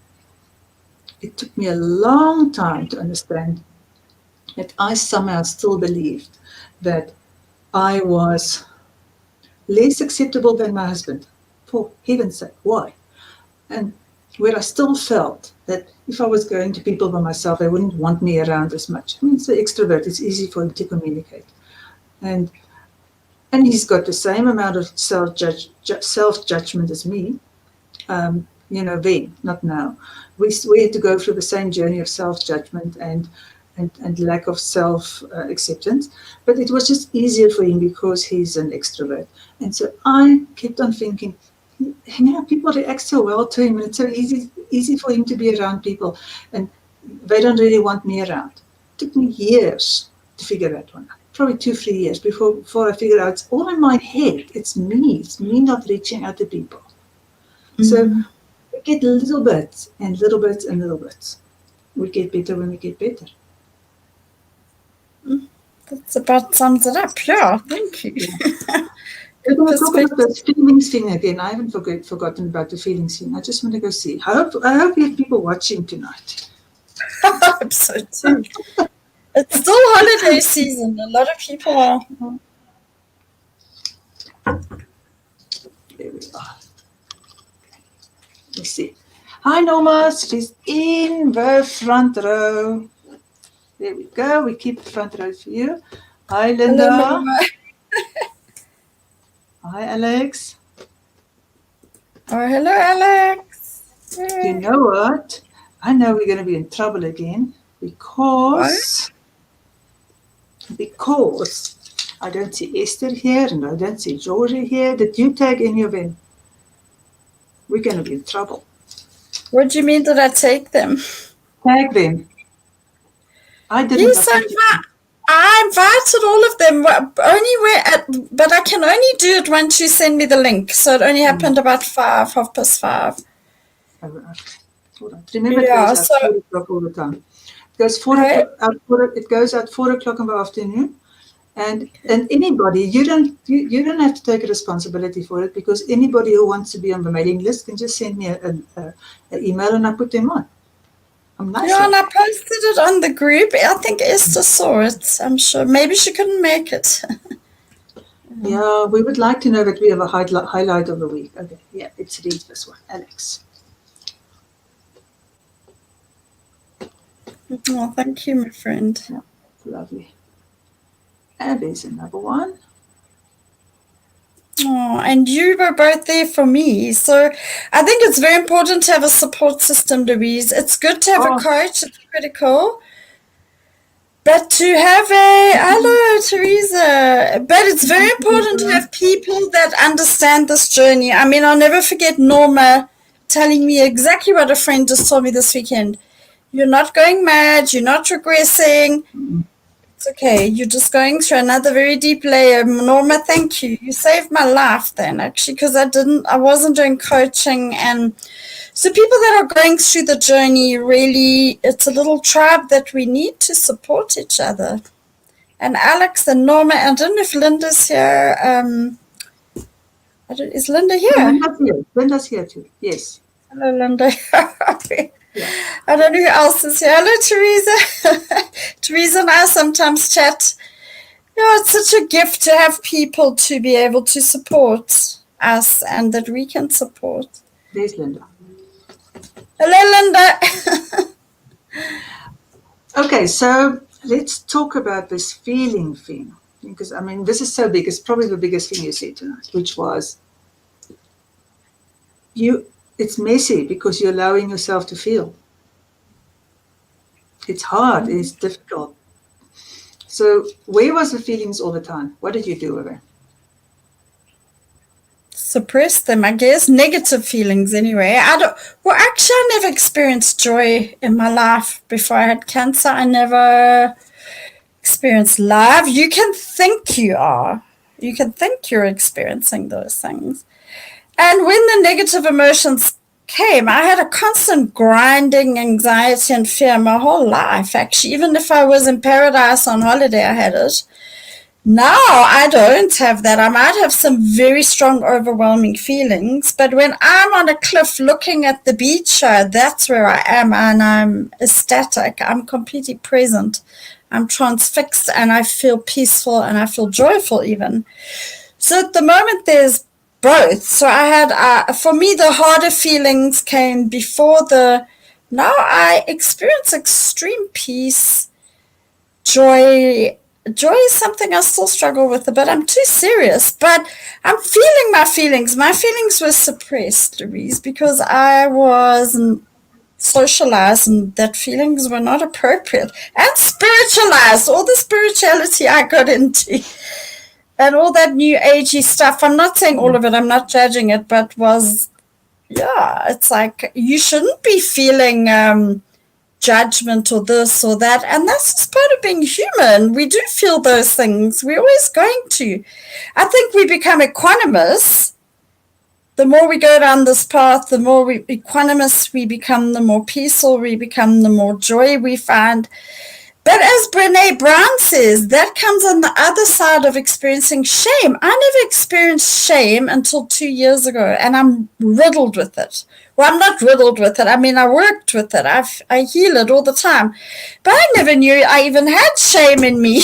It took me a long time to understand that I somehow still believed that I was less acceptable than my husband. For heaven's sake, why? And where I still felt that if I was going to people by myself, they wouldn't want me around as much. I mean, it's an extrovert. It's easy for him to communicate. And he's got the same amount of self-judgment as me, then, not now. We had to go through the same journey of self-judgment and lack of self-acceptance. But it was just easier for him because he's an extrovert. And so I kept on thinking, people react so well to him, and it's so easy for him to be around people, and they don't really want me around. It took me years to figure that one out, probably 2-3 years before I figured out it's all in my head. It's me not reaching out to people. So we get little bits and little bits and little bits. We get better when we get better. That's about sums it up. Yeah, thank you. Yeah. We're going to talk about the feelings thing again. I haven't forgotten about the feelings thing. I just want to go see. I hope you have people watching tonight. I hope so too. It's still holiday season. A lot of people are. There we are. Let's see. Hi, Norma. She's in the front row. There we go. We keep the front row for you. Hi, Linda. Hello, Hi, Alex. Oh, hello, Alex. You know what? I know we're going to be in trouble again because I don't see Esther here and I don't see Georgia here. Did you tag any of them? We're going to be in trouble. What do you mean? Did I take them? Tag them. I didn't. Yes, I invited all of them. But I can only do it once you send me the link. So it only happened about 5:30. Remember, it goes out 4 o'clock all the time. It goes 4 o'clock. It goes out 4 o'clock in the afternoon. And anybody, you don't have to take responsibility for it because anybody who wants to be on the mailing list can just send me an email and I put them on. Yeah, and I posted it on the group. I think Esther saw it. I'm sure. Maybe she couldn't make it. Yeah, we would like to know that we have a highlight of the week. Okay, yeah, let's read this one. Alex. Oh, thank you, my friend. Yeah, lovely. And there's another one. Oh, and you were both there for me. So I think it's very important to have a support system, Louise. It's good to have a coach. It's critical. But to have hello, Teresa. But it's very important to have people that understand this journey. I mean, I'll never forget Norma telling me exactly what a friend just told me this weekend. You're not going mad. You're not regressing. It's okay. You're just going through another very deep layer. Norma, thank you. You saved my life then, actually, because I wasn't doing coaching. And so people that are going through the journey, really, it's a little tribe that we need to support each other. And Alex and Norma, I don't know if Linda's here. Is Linda here? Linda's here. Linda's here too. Yes. Hello, Linda. Yeah. I don't know who else is here. Hello, Teresa. Teresa and I sometimes chat. It's such a gift to have people to be able to support us and that we can support. There's Linda. Hello, Linda. Okay, so let's talk about this feeling thing. Because, I mean, this is so big. It's probably the biggest thing you said tonight, which was it's messy because you're allowing yourself to feel. It's hard. It's difficult. So where was the feelings all the time? What did you do with them? Suppress them, I guess. Negative feelings, anyway. Actually, I never experienced joy in my life before I had cancer. I never experienced love. You can think you are. You can think you're experiencing those things. And when the negative emotions came, I had a constant grinding anxiety and fear my whole life, actually. Even if I was in paradise on holiday, I had it. Now I don't have that. I might have some very strong, overwhelming feelings, but when I'm on a cliff looking at the beach, that's where I am, and I'm ecstatic. I'm completely present. I'm transfixed, and I feel peaceful, and I feel joyful even. So at the moment, there's both. So I had, for me, the harder feelings came before now I experience extreme peace, joy. Joy is something I still struggle with a bit. I'm too serious, but I'm feeling my feelings. My feelings were suppressed, Louise, because I wasn't socialized and that feelings were not appropriate. And spiritualized, all the spirituality I got into and all that new agey stuff. I'm not saying all of it, I'm not judging it, but it's like you shouldn't be feeling judgment or this or that, and that's just part of being human. We do feel those things. We're always going to. I think we become equanimous. The more we go down this path, the more equanimous we become, the more peaceful we become, the more joy we find. But as Brene Brown says, that comes on the other side of experiencing shame. I never experienced shame until 2 years ago, and I'm riddled with it. Well, I'm not riddled with it. I mean, I worked with it. I heal it all the time. But I never knew I even had shame in me.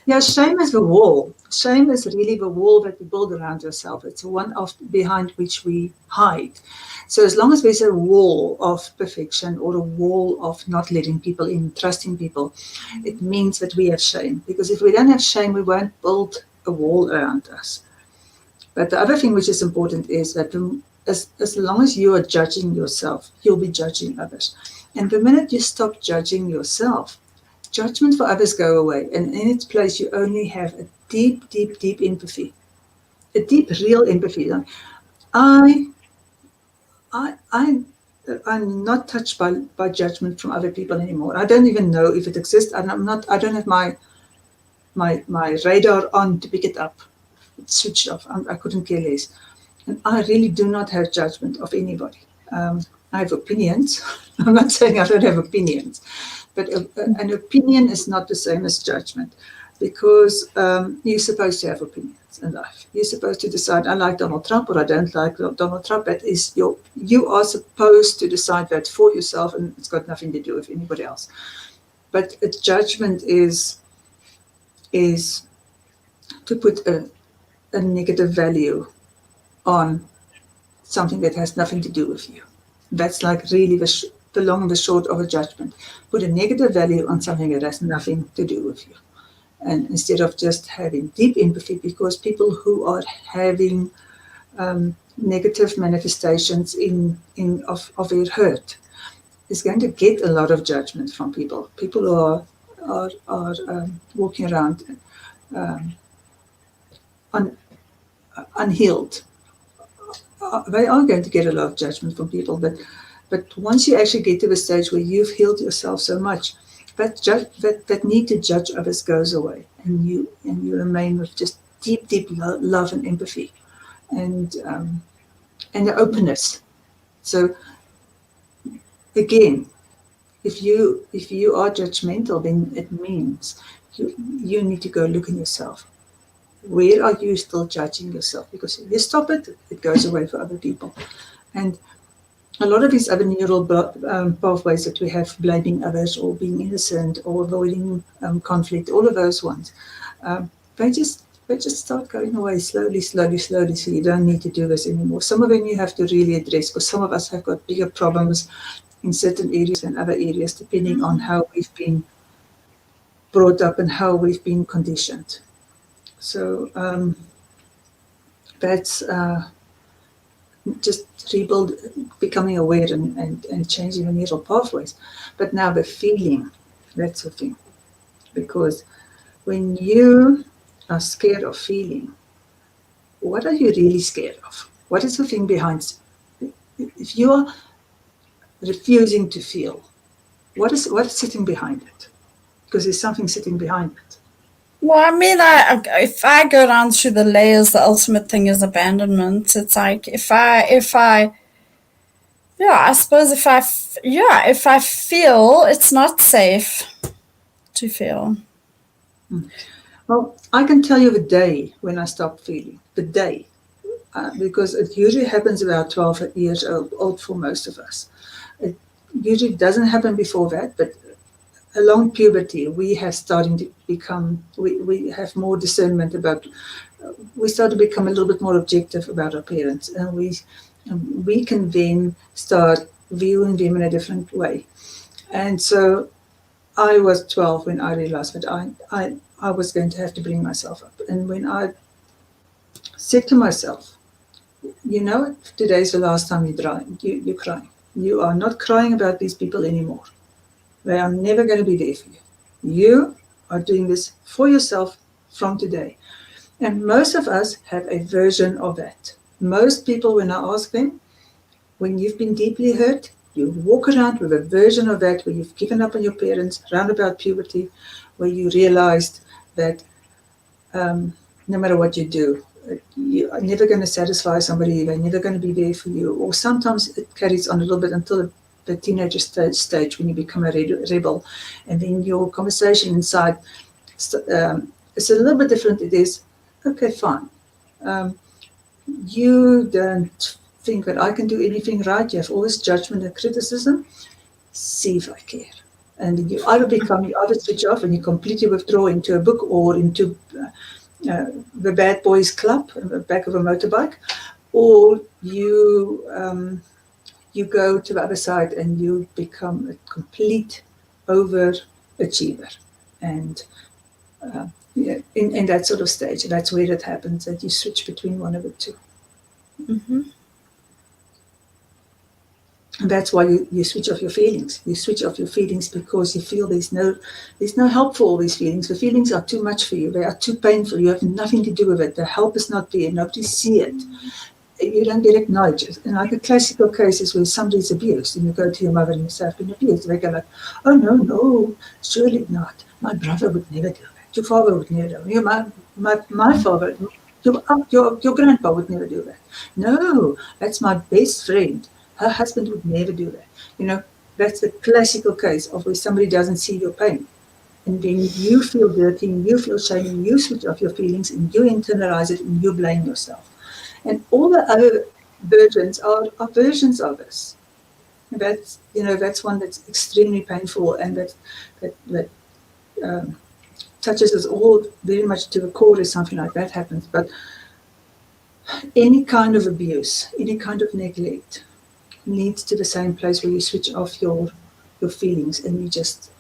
Yeah, shame is the wall. Shame is really the wall that you build around yourself. It's one behind which we hide. So as long as there's a wall of perfection or a wall of not letting people in, trusting people, it means that we have shame. Because if we don't have shame, we won't build a wall around us. But the other thing which is important is that as long as you are judging yourself, you'll be judging others. And the minute you stop judging yourself, judgment for others go away. And in its place, you only have a deep, deep, deep empathy. A deep, real empathy. I'm not touched by judgment from other people anymore. I don't even know if it exists, and I don't have my radar on to pick it up. It's switched off. I couldn't care less. And I really do not have judgment of anybody. I have opinions. I'm not saying I don't have opinions, but an opinion is not the same as judgment, because you're supposed to have opinions in life. You're supposed to decide, I like Donald Trump or I don't like Donald Trump. That is you are supposed to decide that for yourself, and it's got nothing to do with anybody else. But a judgment is to put a negative value on something that has nothing to do with you. That's like really the long and the short of a judgment. Put a negative value on something that has nothing to do with you. And instead of just having deep empathy, because people who are having negative manifestations of their hurt is going to get a lot of judgment from people. People who are walking around unhealed they are going to get a lot of judgment from people, but once you actually get to the stage where you've healed yourself so much, that need to judge others goes away, and you remain with just deep love and empathy, and the openness. So again, if you are judgmental, then it means you need to go look in yourself. Where are you still judging yourself? Because if you stop it, it goes away for other people. And a lot of these other neural pathways that we have, blaming others or being innocent or avoiding conflict, all of those ones, they just start going away slowly. So you don't need to do this anymore. Some of them you have to really address, because some of us have got bigger problems in certain areas than other areas, depending on how we've been brought up and how we've been conditioned. So that's just rebuild, becoming aware and changing the neural pathways. But now the feeling, that's the thing. Because when you are scared of feeling, what are you really scared of? What is the thing behind? If you are refusing to feel, what is sitting behind it? Because there's something sitting behind it. Well, I mean, if I go down through the layers, the ultimate thing is abandonment. It's like yeah, I suppose if I feel it's not safe to feel. Well, I can tell you the day when I stopped feeling, the day, because it usually happens about 12 years old for most of us. It usually doesn't happen before that, but along puberty, we have starting to become, we have more discernment about, we start to become a little bit more objective about our parents, and we can then start viewing them in a different way. And so I was 12 when I realized that I was going to have to bring myself up. And when I said to myself, you know what, today's the last time you're crying. You are not crying about these people anymore. They are never going to be there for you. You are doing this for yourself from today. And most of us have a version of that. Most people, when I ask them, when you've been deeply hurt, you walk around with a version of that where you've given up on your parents, round about puberty, where you realized that no matter what you do, you are never going to satisfy somebody, they're never going to be there for you. Or sometimes it carries on a little bit until the teenager stage when you become a rebel, and then your conversation inside is a little bit different. It is, okay, fine. You don't think that I can do anything right. You have all this judgment and criticism. See if I care. And you either switch off and you completely withdraw into a book or into the bad boys club in the back of a motorbike, or you go to the other side and you become a complete overachiever. And in that sort of stage, that's where it happens, that you switch between one of the two. Mm-hmm. And that's why you switch off your feelings. You switch off your feelings because you feel there's no help for all these feelings. The feelings are too much for you. They are too painful. You have nothing to do with it. The help is not there. Nobody see it. You don't get acknowledged. And like a classical case is where somebody's abused and you go to your mother and you say, I've been abused. They go like, oh, no, surely not. My brother would never do that. Your father would never do that. My father, your grandpa would never do that. No, that's my best friend. Her husband would never do that. That's the classical case of where somebody doesn't see your pain. And then you feel dirty and you feel shame and you switch off your feelings and you internalize it and you blame yourself. And all the other versions are versions of this. That's one that's extremely painful and that touches us all very much to the core if something like that happens. But any kind of abuse, any kind of neglect leads to the same place where you switch off your feelings and you just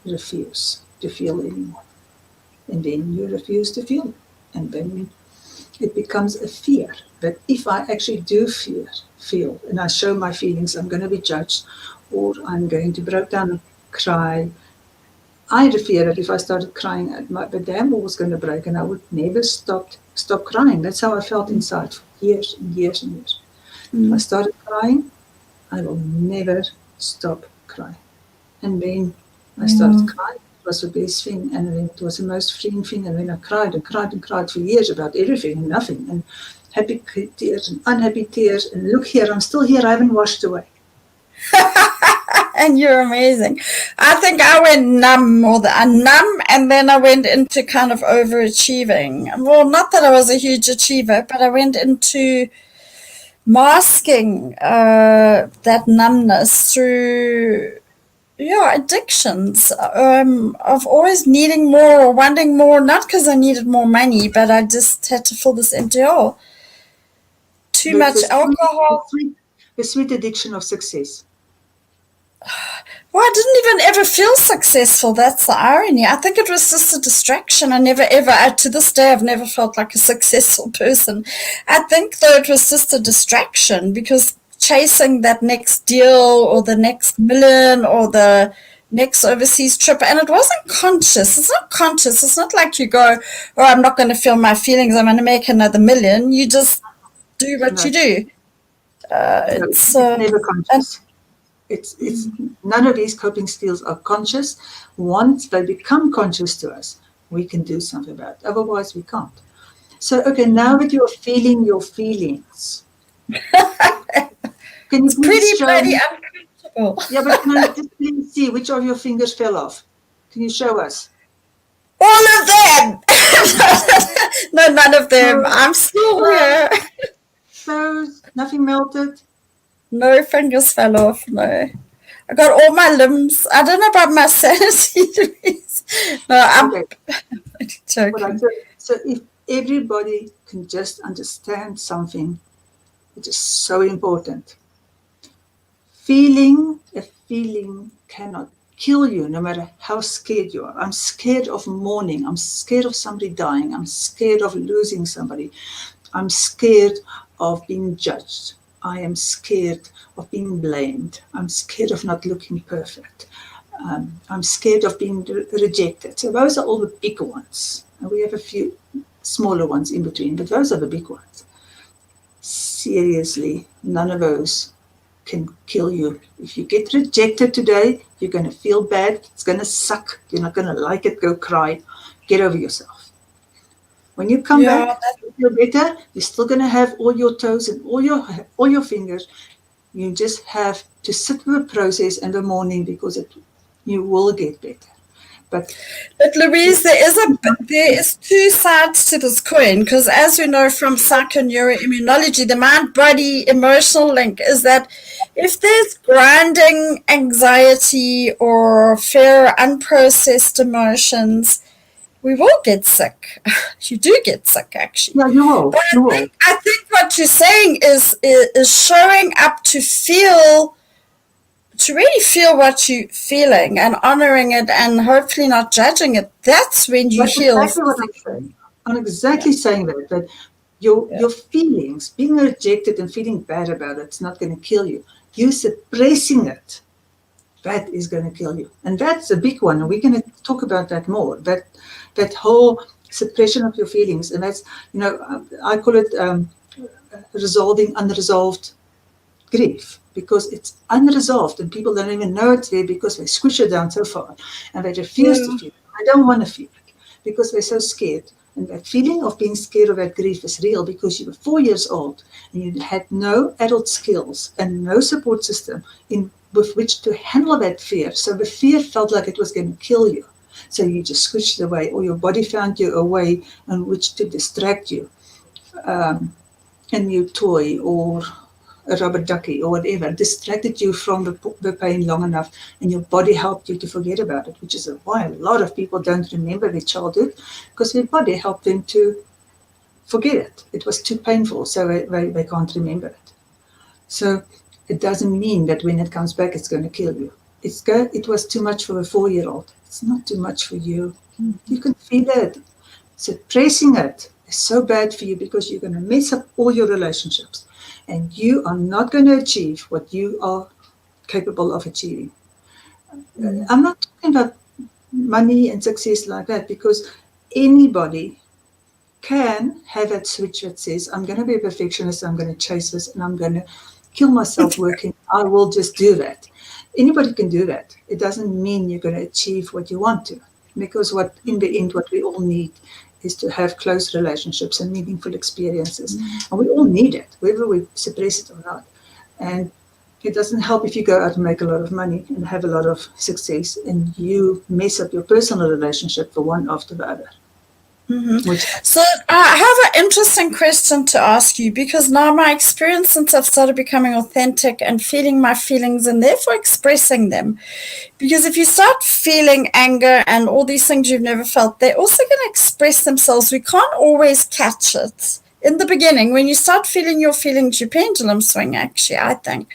refuse to feel anymore. And then you refuse to feel. And then it becomes a fear that if I actually do feel and I show my feelings, I'm going to be judged or I'm going to break down and cry. I had a fear that if I started crying, the dam wall was going to break and I would never stop crying. That's how I felt inside for years and years and years. If I started crying, I will never stop crying. And then I started crying. It was the best thing, and then it was the most freeing thing. And then I cried and cried and cried for years about everything and nothing, and happy tears and unhappy tears. And look here, I'm still here. I haven't washed away. And you're amazing. I think I went numb numb, and then I went into kind of overachieving. Well, not that I was a huge achiever, but I went into masking that numbness through addictions, of always needing more or wanting more, not because I needed more money, but I just had to fill this empty hole. Too much alcohol. The sweet addiction of success. Well, I didn't even ever feel successful. That's the irony. I think it was just a distraction. I never ever, to this day, I've never felt like a successful person. I think, though, it was just a distraction, because chasing that next deal or the next million or the next overseas trip, and it wasn't conscious. It's not conscious. It's not like you go, oh, I'm not going to feel my feelings, I'm going to make another million. You just do what you do. It's never conscious. It's none of these coping skills are conscious. Once they become conscious to us, we can do something about it. Otherwise, we can't. So, okay, now that you're feeling your feelings, can you pretty bloody uncomfortable. Yeah, but can I just please see which of your fingers fell off? Can you show us? All of them. No, none of them. I'm still here. Toes, nothing melted. No fingers fell off, no. I got all my limbs. I don't know about my sanity. No, I'm joking. So if everybody can just understand something, which is so important. A feeling cannot kill you, no matter how scared you are. I'm scared of mourning. I'm scared of somebody dying. I'm scared of losing somebody. I'm scared of being judged. I am scared of being blamed. I'm scared of not looking perfect. I'm scared of being rejected. So those are all the big ones. And we have a few smaller ones in between, but those are the big ones. Seriously, none of those can kill you. If you get rejected today, you're going to feel bad. It's going to suck. You're not going to like it. Go cry. Get over yourself. When you come back, you feel better. You're still going to have all your toes and all your fingers. You just have to sit with the process and the mourning, because you will get better. But Louise, there is two sides to this coin, because as we know from psychoneuroimmunology, the mind-body emotional link is that if there's grinding anxiety or fear, unprocessed emotions, we will get sick. You do get sick, actually. Yeah, you will. But I think what you're saying is showing up to really feel what you're feeling and honoring it and hopefully not judging it. That's when you heal. That's exactly what I'm saying. I'm exactly saying that your feelings, being rejected and feeling bad about it's not going to kill you. You suppressing it, that is going to kill you. And that's a big one. And we're going to talk about that more. That whole suppression of your feelings. And that's, I call it resolving unresolved grief, because it's unresolved and people don't even know it's there because they squish it down so far and they refuse to feel it. I don't want to feel it because they're so scared. And that feeling of being scared of that grief is real, because you were 4 years old and you had no adult skills and no support system with which to handle that fear. So the fear felt like it was going to kill you. So you just switched away, or your body found you a way in which to distract you. A new toy or a rubber ducky or whatever distracted you from the pain long enough, and your body helped you to forget about it, which is why a lot of people don't remember their childhood, because their body helped them to forget it. It was too painful, so they can't remember it. So it doesn't mean that when it comes back, it's going to kill you. It was too much for a 4-year-old. It's not too much for you. You can feel it. Suppressing it is so bad for you, because you're going to mess up all your relationships. And you are not going to achieve what you are capable of achieving. I'm not talking about money and success like that, because anybody can have that switch that says, I'm going to be a perfectionist, I'm going to chase this, and I'm going to kill myself working. I will just do that. Anybody can do that. It doesn't mean you're going to achieve what you want to, because what in the end, what we all need is to have close relationships and meaningful experiences. And we all need it, whether we suppress it or not. And it doesn't help if you go out and make a lot of money and have a lot of success and you mess up your personal relationship for one after the other. So I have an interesting question to ask you, because now my experience since I've started becoming authentic and feeling my feelings and therefore expressing them, because if you start feeling anger and all these things you've never felt, they're also going to express themselves. We can't always catch it. In the beginning, when you start feeling your feelings, you pendulum swing, actually, I think.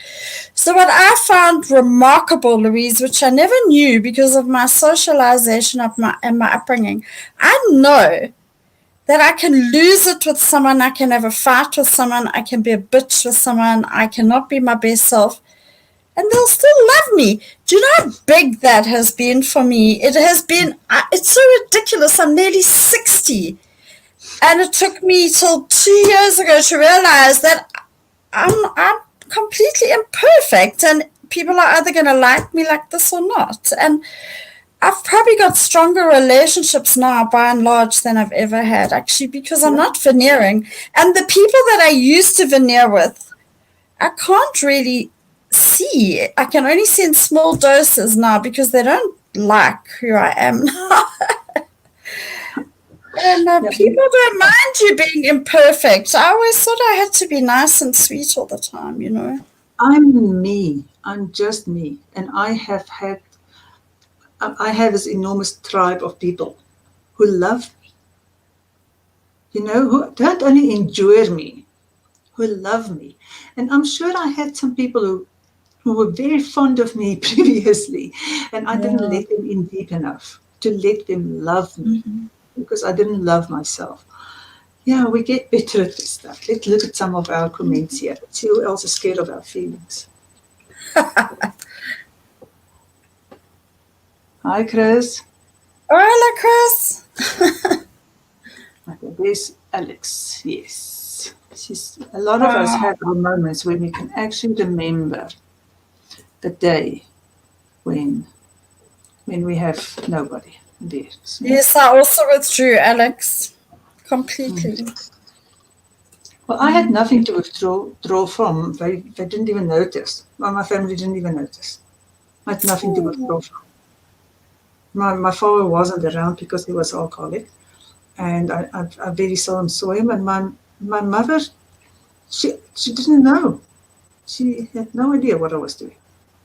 So what I found remarkable, Louise, which I never knew because of my socialization and my upbringing, I know that I can lose it with someone, I can have a fight with someone, I can be a bitch with someone, I cannot be my best self, and they'll still love me. Do you know how big that has been for me? It has been, it's so ridiculous. I'm nearly 60. And it took me till 2 years ago to realize that I'm completely imperfect, and people are either going to like me like this or not. And I've probably got stronger relationships now, by and large, than I've ever had, actually, because I'm not veneering. And the people that I used to veneer with, I can't really see. I can only see in small doses now because they don't like who I am now. And people don't mind you being imperfect. I always thought I had to be nice and sweet all the time, you know. I'm me. I'm just me. And I have this enormous tribe of people who love me, you know, who don't only enjoy me, who love me. And I'm sure I had some people who were very fond of me previously, and I didn't let them in deep enough to let them love me because I didn't love myself. Yeah, we get better at this stuff. Let's look at some of our comments here. Let's see who else is scared of our feelings. Hi, Chris. Hola, Chris. Okay, there's Alex. Yes. A lot of us have our moments when we can actually remember the day when we have nobody there. So, yes, I also withdrew, Alex. Completely. well, I had nothing to withdraw from. They didn't even notice. Well, my family didn't even notice. I had nothing to withdraw from. My father wasn't around because he was alcoholic, and I very seldom saw him. And my mother, she didn't know. She had no idea what I was doing.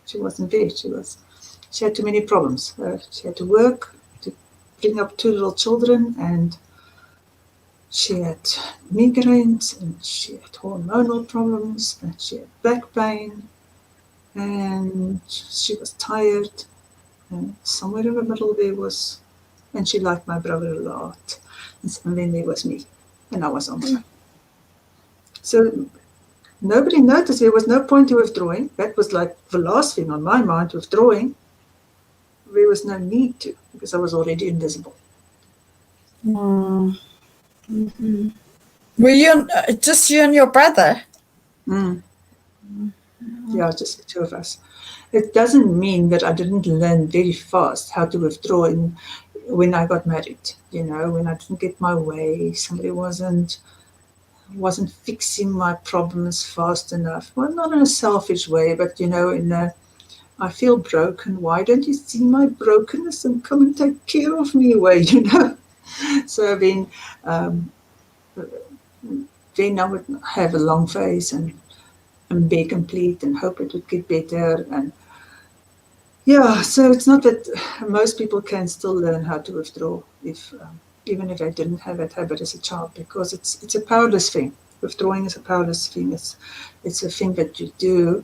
She wasn't there. She had too many problems. She had to work to bring up 2 little children, and she had migraines, and she had hormonal problems, and she had back pain, and she was tired. And somewhere in the middle there was, and she liked my brother a lot. And then there was me, and I was on my own. So nobody noticed. There was no point to withdrawing. That was like the last thing on my mind, withdrawing. There was no need to, because I was already invisible. Were you just you and your brother? Yeah, just the 2 of us. It doesn't mean that I didn't learn very fast how to withdraw when I got married. You know, when I didn't get my way, somebody wasn't fixing my problems fast enough. Well, not in a selfish way, but, you know, I feel broken. Why don't you see my brokenness and come and take care of me way, you know? So then I would have a long face and be complete and hope it would get better. And yeah, so it's not that most people can still learn how to withdraw even if they didn't have that habit as a child, because it's a powerless thing. Withdrawing is a powerless thing. It's a thing that you do.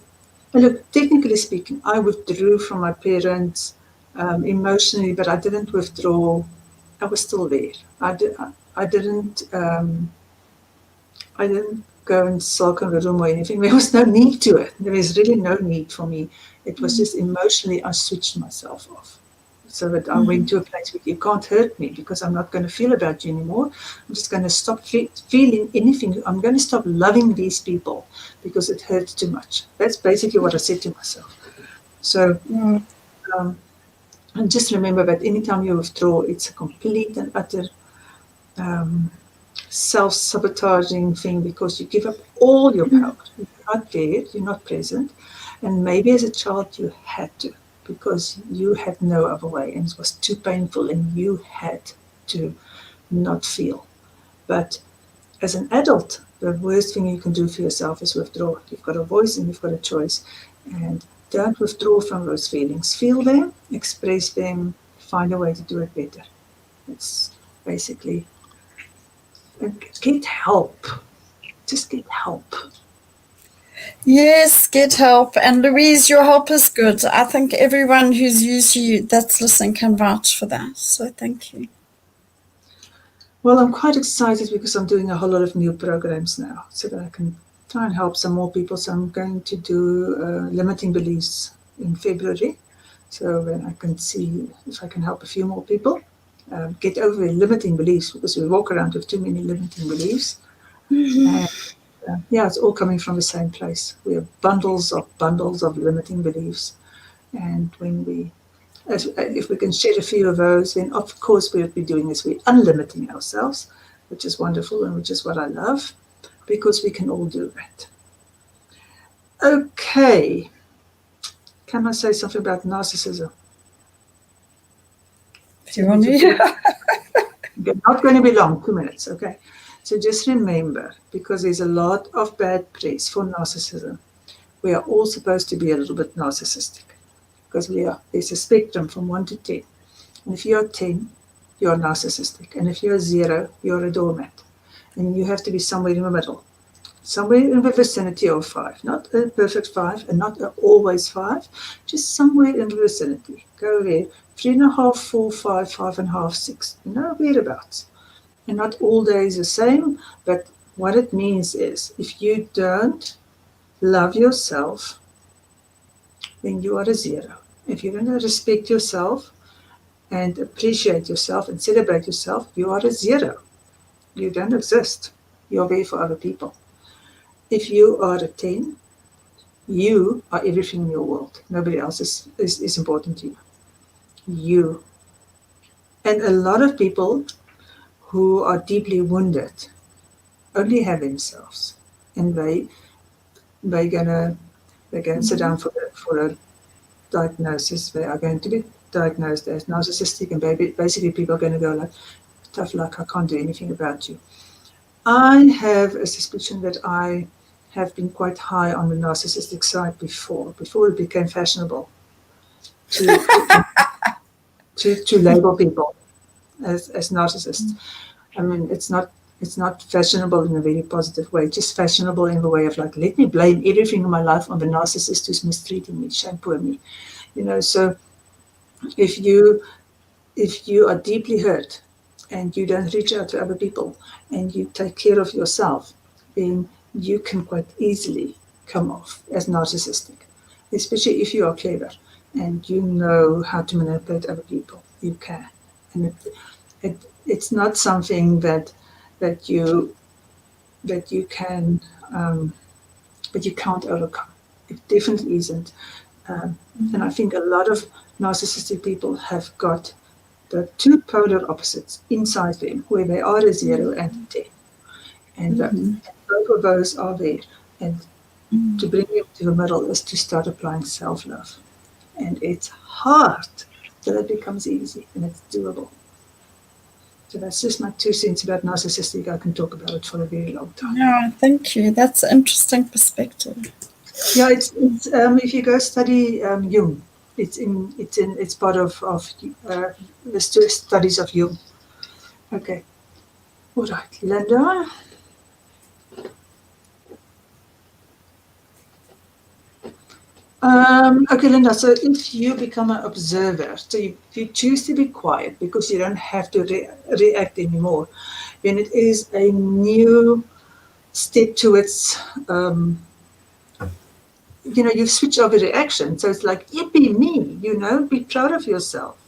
And look, technically speaking, I withdrew from my parents emotionally, but I didn't withdraw. I was still there. I didn't go and sulk in the room or anything. There was no need to it. There was really no need for me. It was just emotionally I switched myself off. So that I went to a place where you can't hurt me because I'm not going to feel about you anymore. I'm just going to stop feeling anything. I'm going to stop loving these people because it hurts too much. That's basically what I said to myself. So, and just remember that anytime you withdraw, it's a complete and utter self-sabotaging thing because you give up all your power. You're not there, you're not present. And maybe as a child you had to because you had no other way and it was too painful and you had to not feel. But as an adult, the worst thing you can do for yourself is withdraw. You've got a voice and you've got a choice. And don't withdraw from those feelings. Feel them, express them, find a way to do it better. It's basically get help. Just get help. Yes, get help. And Louise, your help is good. I think everyone who's used you that's listening can vouch for that. So thank you. Well, I'm quite excited because I'm doing a whole lot of new programs now so that I can try and help some more people. So I'm going to do limiting beliefs in February. So then I can see if I can help a few more people get over limiting beliefs because we walk around with too many limiting beliefs. And yeah, it's all coming from the same place. We have bundles of limiting beliefs. And when we if we can shed a few of those, then of course what we'll be doing is we're unlimiting ourselves, which is wonderful and which is what I love, because we can all do that. Okay. Can I say something about narcissism? If you want to. Not going to be long, 2 minutes, okay? So just remember, because there's a lot of bad press for narcissism, we are all supposed to be a little bit narcissistic because there's a spectrum from 1 to 10. And if you're 10, you're narcissistic. And if you're 0, you're a doormat. And you have to be somewhere in the middle, somewhere in the vicinity of 5. Not a perfect 5 and not always 5, just somewhere in the vicinity. Go there, 3.5, 4, 5, 5.5, 6. Whereabouts. And not all days the same, but what it means is if you don't love yourself, then you are a 0. If you don't respect yourself, and appreciate yourself and celebrate yourself, you are a 0. You don't exist. You're there for other people. If you are a 10, you are everything in your world. Nobody else is important to you. You. And a lot of people who are deeply wounded only have themselves. And they're gonna sit down for a diagnosis. They are going to be diagnosed as narcissistic, and basically people are going to go like, tough luck, I can't do anything about you. I have a suspicion that I have been quite high on the narcissistic side before it became fashionable to label people as narcissists. I mean, it's not fashionable in a very positive way, just fashionable in the way of like, let me blame everything in my life on the narcissist who's mistreating me, shampoo me. So if you are deeply hurt and you don't reach out to other people and you take care of yourself, then you can quite easily come off as narcissistic, especially if you are clever and you know how to manipulate other people. You can. And it's not something that you can but you can't overcome. It definitely isn't. And I think a lot of narcissistic people have got the two polar opposites inside them, where they are a 0 and a 10. And both of those are there. And to bring them to the middle is to start applying self-love. And it's hard, but it becomes easy and it's doable. So that's just my 2 cents about narcissistic. I can talk about it for a very long time. No, thank you. That's an interesting perspective. Yeah, it's if you go study Jung, it's part of the studies of Jung. Okay, all right, Linda. Okay, Linda. So if you become an observer, so you choose to be quiet because you don't have to react anymore, then it is a new step towards. You switch over reaction. So it's like, yippee me, be proud of yourself.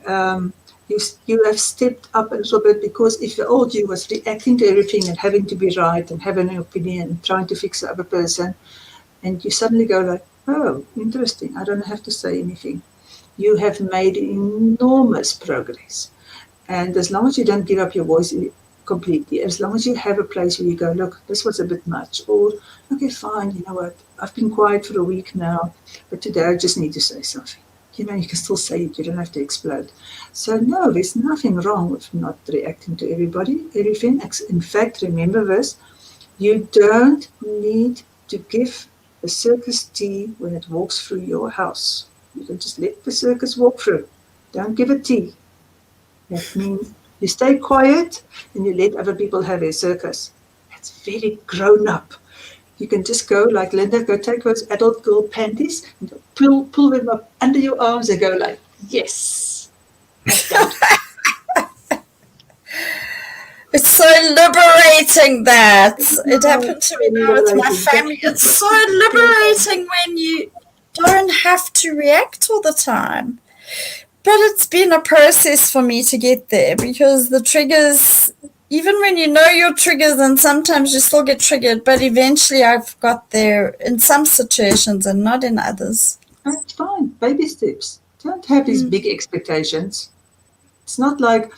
you have stepped up a little bit, because if the old you was reacting to everything and having to be right and having an opinion and trying to fix the other person, and you suddenly go like, oh, interesting, I don't have to say anything. You have made enormous progress. And as long as you don't give up your voice completely, as long as you have a place where you go, look, this was a bit much, or okay, fine, you know what, I've been quiet for a week now, but today I just need to say something. You know, you can still say it, you don't have to explode. So no, there's nothing wrong with not reacting to everything. In fact, remember this, you don't need to give the circus tea when it walks through your house. You can just let the circus walk through. Don't give it tea. That means you stay quiet and you let other people have their circus. That's very grown up. You can just go like Linda, go take those adult girl panties and pull them up under your arms and go like, yes, I've done it. It's so liberating that. It Oh, happened it's to so me now with my liberating. family. It's so liberating when you don't have to react all the time. But it's been a process for me to get there, because the triggers, even when you know your triggers, and sometimes you still get triggered, but eventually I've got there in some situations and not in others. That's fine. Baby steps. Don't have these big expectations. It's not like,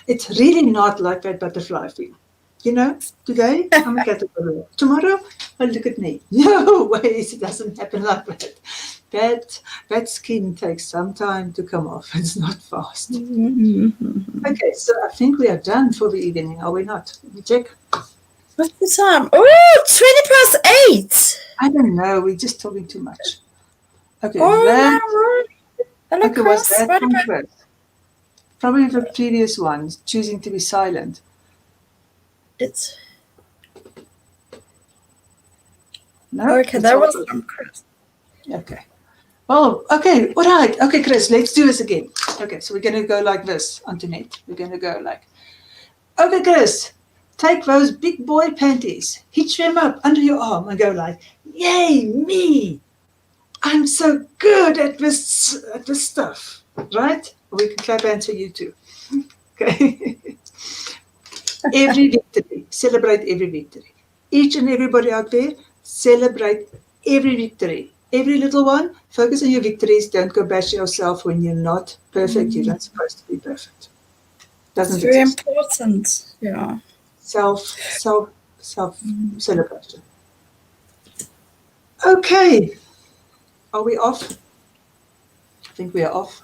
it's really not like that butterfly thing. You know, today I'm a caterpillar. Tomorrow, oh, look at me. No ways, it doesn't happen like that. That skin takes some time to come off. It's not fast. Okay, so I think we are done for the evening, are we not? Let me check. What's the time? Oh, 20 past 8. I don't know. We're just talking too much. Okay, Oh, that. my word. Hello, Okay, was Chris. that What from about Chris? Probably the previous one, choosing to be silent. it? No, Okay, it's that was also from Chris. okay. Oh, okay. All right. Okay, Chris, let's do this again. Okay, so we're going to go like this, Antoinette. We're going to go like, okay, Chris, take those big boy panties, hitch them up under your arm and go like, yay, me. I'm so good at this stuff, right? We can clap hands for you too. Okay. Every victory, celebrate every victory. Each and everybody out there, celebrate every victory. Every little one, focus on your victories. Don't go bash yourself when you're not perfect. You're not supposed to be perfect. It's Doesn't very exist. important. Yeah. Self celebration. Okay. Are we off? I think we are off.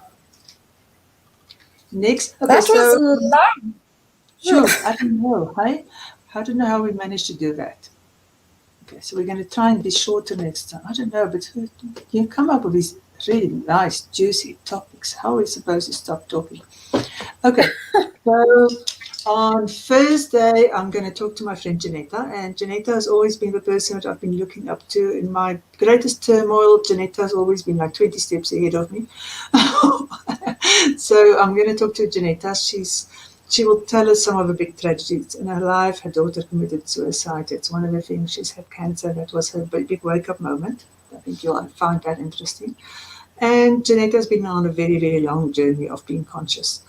Next. Okay, That was so long. sure, I don't know. Hey? I don't know how we managed to do that. Okay, so we're going to try and be shorter next time. I don't know, but you come up with these really nice, juicy topics. How are we supposed to stop talking? Okay, so on Thursday, I'm going to talk to my friend Janetta, and Janetta has always been the person that I've been looking up to in my greatest turmoil. Janetta has always been like 20 steps ahead of me. So I'm going to talk to Janetta. She will tell us some of the big tragedies in her life. Her daughter committed suicide. It's one of the things. She's had cancer. That was her big wake-up moment. I think you'll find that interesting. And Janetta has been on a very, very long journey of being conscious.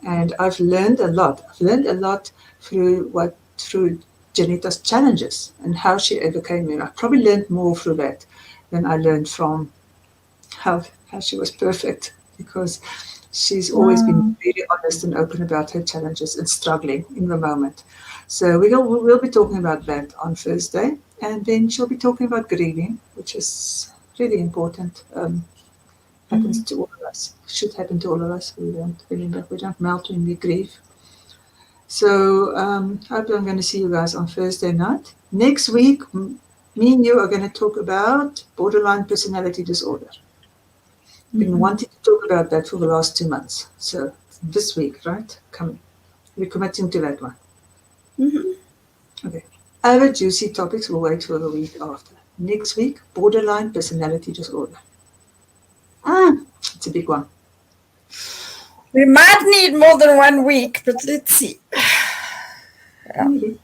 And I've learned a lot. I've learned a lot through Janetta's challenges and how she overcame them. I probably learned more through that than I learned from how she was perfect, because she's always been Wow. very honest and open about her challenges and struggling in the moment. So we'll be talking about that on Thursday, and then she'll be talking about grieving, which is really important. Happens to all of us. Should happen to all of us. We don't melt when we grieve. So hopefully I'm going to see you guys on Thursday night. Next week, me and you are going to talk about borderline personality disorder. Been wanting to talk about that for the last 2 months. So this week, right? Coming. We're committing to that one. Okay. Other juicy topics will wait for the week after. Next week, borderline personality disorder. It's a big one. We might need more than 1 week, but let's see. Maybe.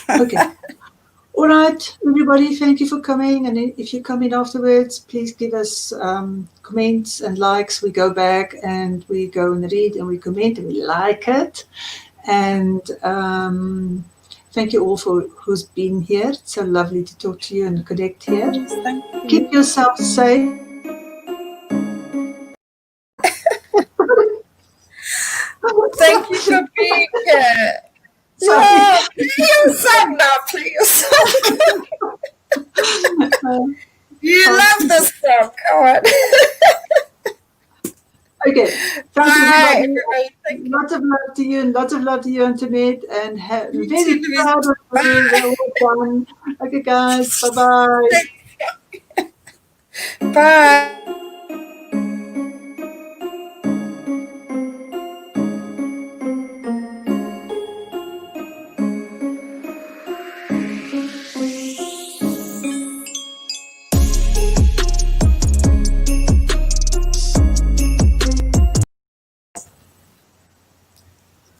Okay. All right, everybody, thank you for coming. And if you come in afterwards, please give us comments and likes. We go back and we go and read and we comment and we like it. And thank you all for who's been here. It's so lovely to talk to you and connect here. Thank Keep you. yourself safe. Thank you for being here. Sorry. Yeah, play your song now, play your song. You love this song, come on. Okay. Thank you, Bye, everybody. everybody. Thank you. Lots of love to you and lots of love to you, Antoinette. And You very too, Louise. proud of you. Bye. Well done. Okay, guys. Bye-bye. Bye.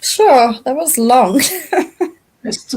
Sure, that was long. It's